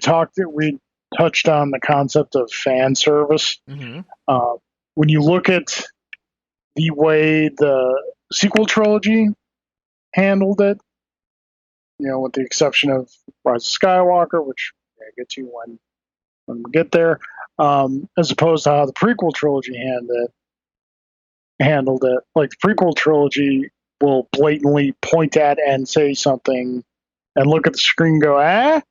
touched on the concept of fan service. Mm-hmm. When you look at the way the sequel trilogy handled it, with the exception of Rise of Skywalker, which I get to when we get there, as opposed to how the prequel trilogy handled it. Like the prequel trilogy will blatantly point at and say something and look at the screen and go,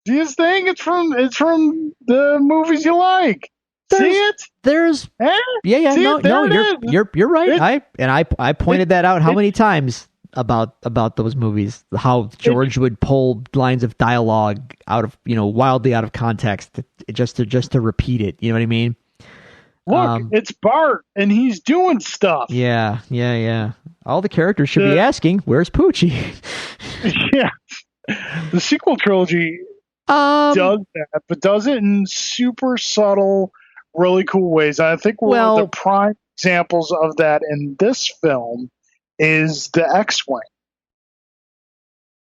see this thing? It's from the movies you like. See it? There's yeah. See No, you're right. I pointed that out how many times about those movies, how George would pull lines of dialogue out of wildly out of context just to repeat it. You know what I mean? Look, it's Bart, and he's doing stuff. Yeah. All the characters should be asking, "Where's Poochie?" Yeah, the sequel trilogy does that, but does it in super subtle, really cool ways. I think one of the prime examples of that in this film is the X-Wing.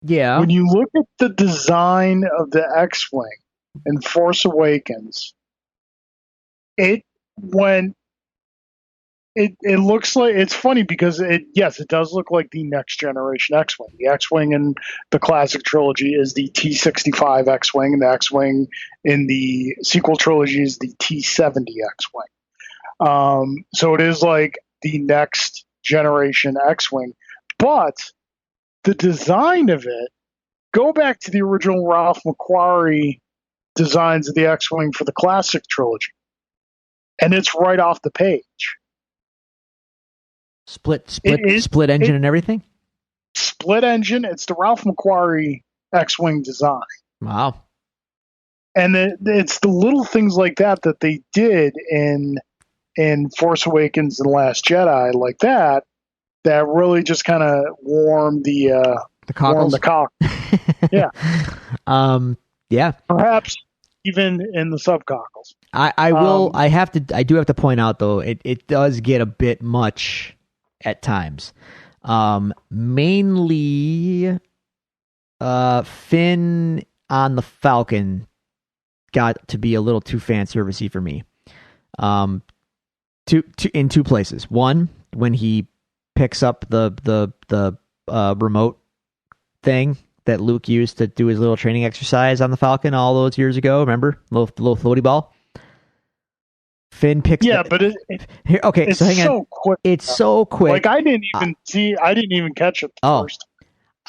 Yeah. When you look at the design of the X-Wing in Force Awakens, it looks like, it's funny because it does look like the next generation X-Wing. The X-Wing in the classic trilogy is the T-65 X-Wing, and the X-Wing in the sequel trilogy is the T-70 X-Wing. So it is like the next generation X-Wing, but the design of it, go back to the original Ralph McQuarrie designs of the X-Wing for the classic trilogy, and it's right off the page. Split engine and everything? Split engine. It's the Ralph McQuarrie X-Wing design. Wow. And it's the little things like that they did in Force Awakens and Last Jedi, like that really just kind of warmed the cockles. Yeah. Yeah. Perhaps even in the subcockles. I do have to point out though, it does get a bit much at times. Mainly Finn on the Falcon got to be a little too fan servicey for me. In 2 places. One, when he picks up the remote thing that Luke used to do his little training exercise on the Falcon all those years ago. Remember, little floaty ball. Finn picks. Yeah, but it's so hang on. So quick. It's so quick. Like I didn't even catch it first.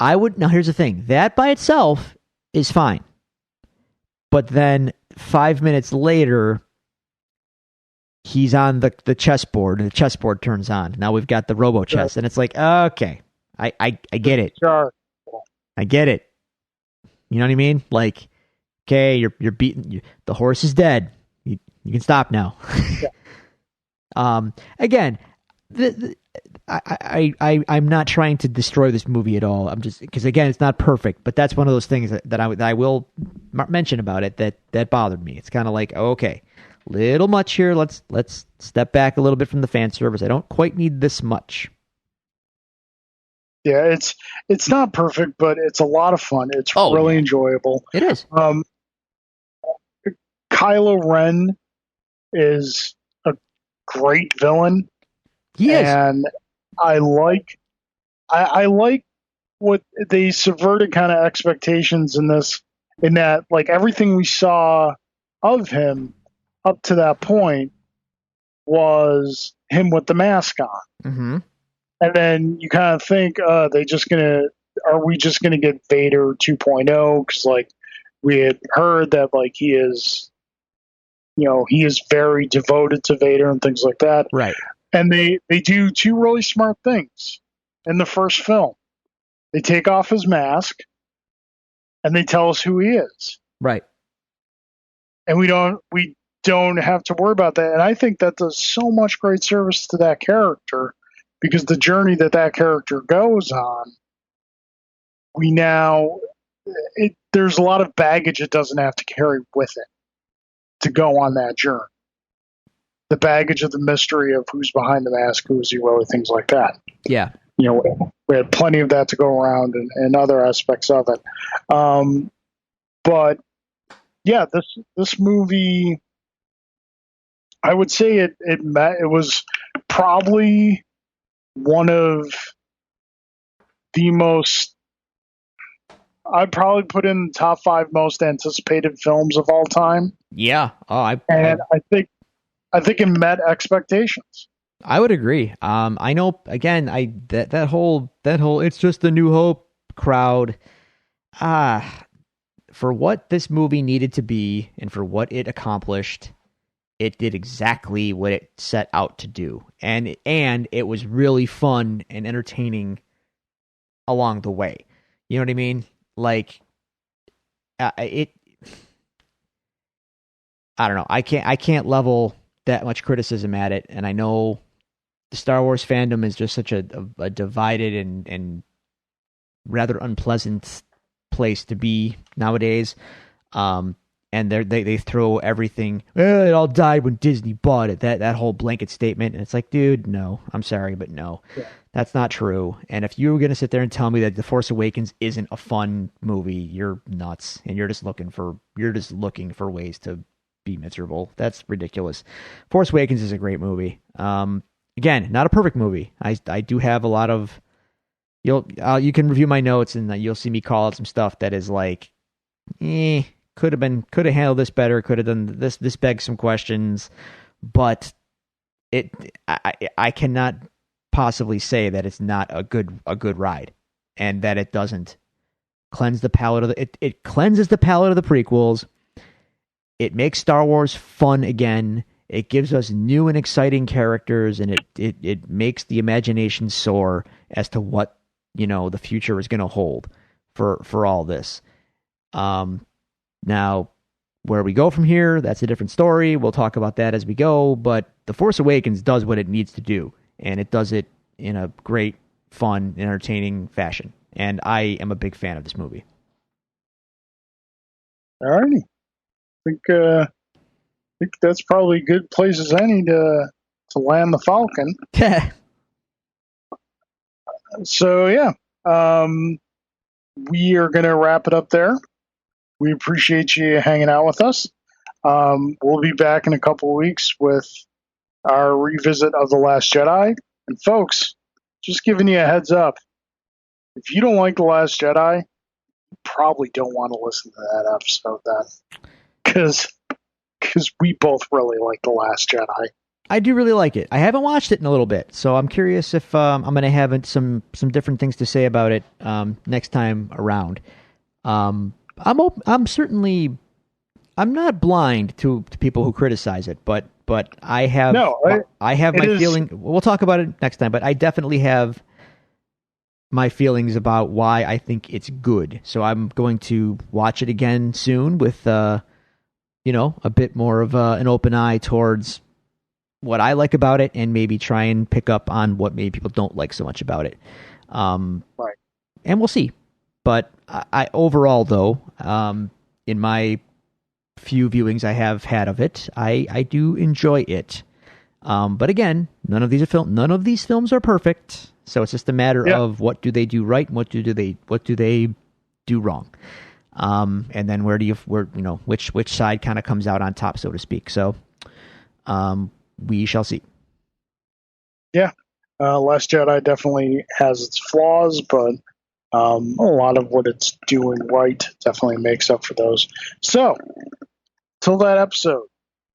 Now here's the thing. That by itself is fine. But then 5 minutes later, he's on the chessboard, and the chessboard turns on. Now we've got the robo chess, and it's like, okay, I get it. Sure. I get it. You know what I mean? Like, okay, you're beaten. The horse is dead. You can stop now. Again, I'm not trying to destroy this movie at all. I'm just because again, it's not perfect, but that's one of those things that I will mention about it that bothered me. It's kind of like, okay, little much here. Let's step back a little bit from the fan service. I don't quite need this much. Yeah, it's not perfect, but it's a lot of fun. It's really enjoyable. It is. Kylo Ren is a great villain. He is. And I like what they subverted kind of expectations in this, in that like everything we saw of him up to that point was him with the mask on. Mm-hmm. And then you kind of think, are we just gonna get Vader 2.0? Because like we had heard that like he is very devoted to Vader and things like that. Right. And they do two really smart things in the first film. They take off his mask and they tell us who he is. Right. And we don't have to worry about that. And I think that does so much great service to that character, because the journey that character goes on, there's a lot of baggage it doesn't have to carry with it to go on that journey. The baggage of the mystery of who's behind the mask, who is he really, things like that. Yeah. We had plenty of that to go around and other aspects of it. But yeah, this movie, I would say it was probably one of the most, I'd probably put in the top 5 most anticipated films of all time. Yeah. I think it met expectations. I would agree. I know. Again, that whole it's just the New Hope crowd. For what this movie needed to be and for what it accomplished, it did exactly what it set out to do, and it was really fun and entertaining along the way. You know what I mean? Like, I don't know. I can't level that much criticism at it, and I know the Star Wars fandom is just such a divided and rather unpleasant place to be nowadays. And they throw everything. It all died when Disney bought it. That whole blanket statement, and it's like, dude, no, I'm sorry, but no, that's not true. And if you were gonna sit there and tell me that The Force Awakens isn't a fun movie, you're nuts, and you're just looking for ways to be miserable. That's ridiculous. Force Awakens is a great movie. Again, not a perfect movie. I do have a lot of. You can review my notes and you'll see me call out some stuff that is like, could have handled this better, could have done this. This begs some questions, but I cannot possibly say that it's not a good ride, and that it doesn't cleanse the palate of it cleanses the palate of the prequels. It makes Star Wars fun again. It gives us new and exciting characters, and it makes the imagination soar as to what the future is going to hold for all this. Now, where we go from here, that's a different story. We'll talk about that as we go. But The Force Awakens does what it needs to do, and it does it in a great, fun, entertaining fashion. And I am a big fan of this movie. All righty. I think that's probably a good place as any to land the Falcon. So yeah, we are going to wrap it up there. We appreciate you hanging out with us. We'll be back in a couple of weeks with our revisit of The Last Jedi. And folks, just giving you a heads up, if you don't like The Last Jedi, you probably don't want to listen to that episode then. Because we both really like The Last Jedi. I do really like it. I haven't watched it in a little bit, so I'm curious if I'm going to have some different things to say about it next time around. I'm not blind to people who criticize it, but I have my feeling. We'll talk about it next time, but I definitely have my feelings about why I think it's good. So I'm going to watch it again soon with, a bit more of an open eye towards what I like about it, and maybe try and pick up on what maybe people don't like so much about it. Right. And we'll see. But I overall, though, in my few viewings I have had of it, I do enjoy it. But again, none of these films are perfect. So it's just a matter of what do they do right and what do they do wrong. And then which side kind of comes out on top, so to speak. So we shall see. Yeah. Last Jedi definitely has its flaws, but a lot of what it's doing right definitely makes up for those. So, till that episode,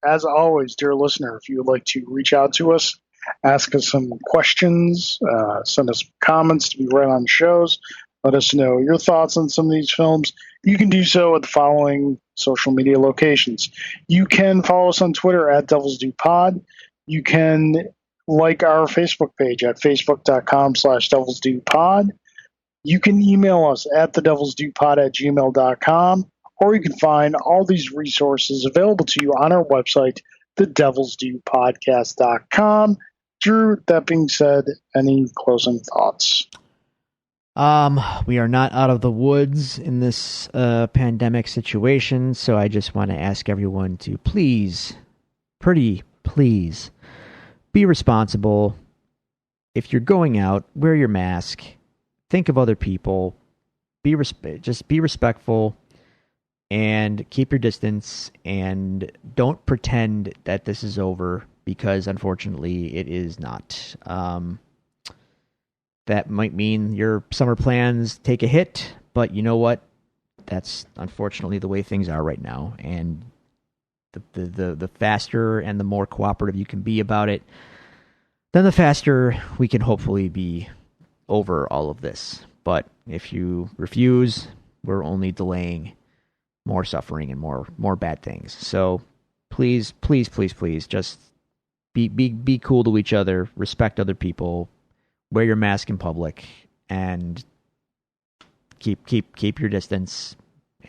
as always, dear listener, if you would like to reach out to us, ask us some questions, send us comments to be read on shows, let us know your thoughts on some of these films, you can do so at the following social media locations. You can follow us on Twitter at Devils Do Pod. You can like our Facebook page at facebook.com/Devils Do Pod. You can email us at thedevilsdopod@gmail.com, or you can find all these resources available to you on our website, thedevilsdopodcast.com. Drew, that being said, any closing thoughts? We are not out of the woods in this pandemic situation, so I just want to ask everyone to please, be responsible. If you're going out, wear your mask. Think of other people. Just be respectful, and keep your distance, and don't pretend that this is over, because unfortunately it is not. That might mean your summer plans take a hit, but you know what? That's unfortunately the way things are right now, and the faster and the more cooperative you can be about it, then the faster we can hopefully be over all of this. But if you refuse, we're only delaying more suffering and more bad things. So please, just be cool to each other, respect other people, wear your mask in public, and keep your distance,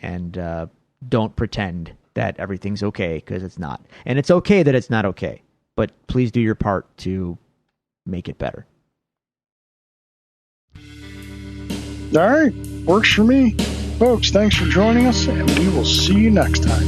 and don't pretend that everything's okay, because it's not. And it's okay that it's not okay, but please do your part to make it better. All right, works for me. Folks, thanks for joining us, and we will see you next time.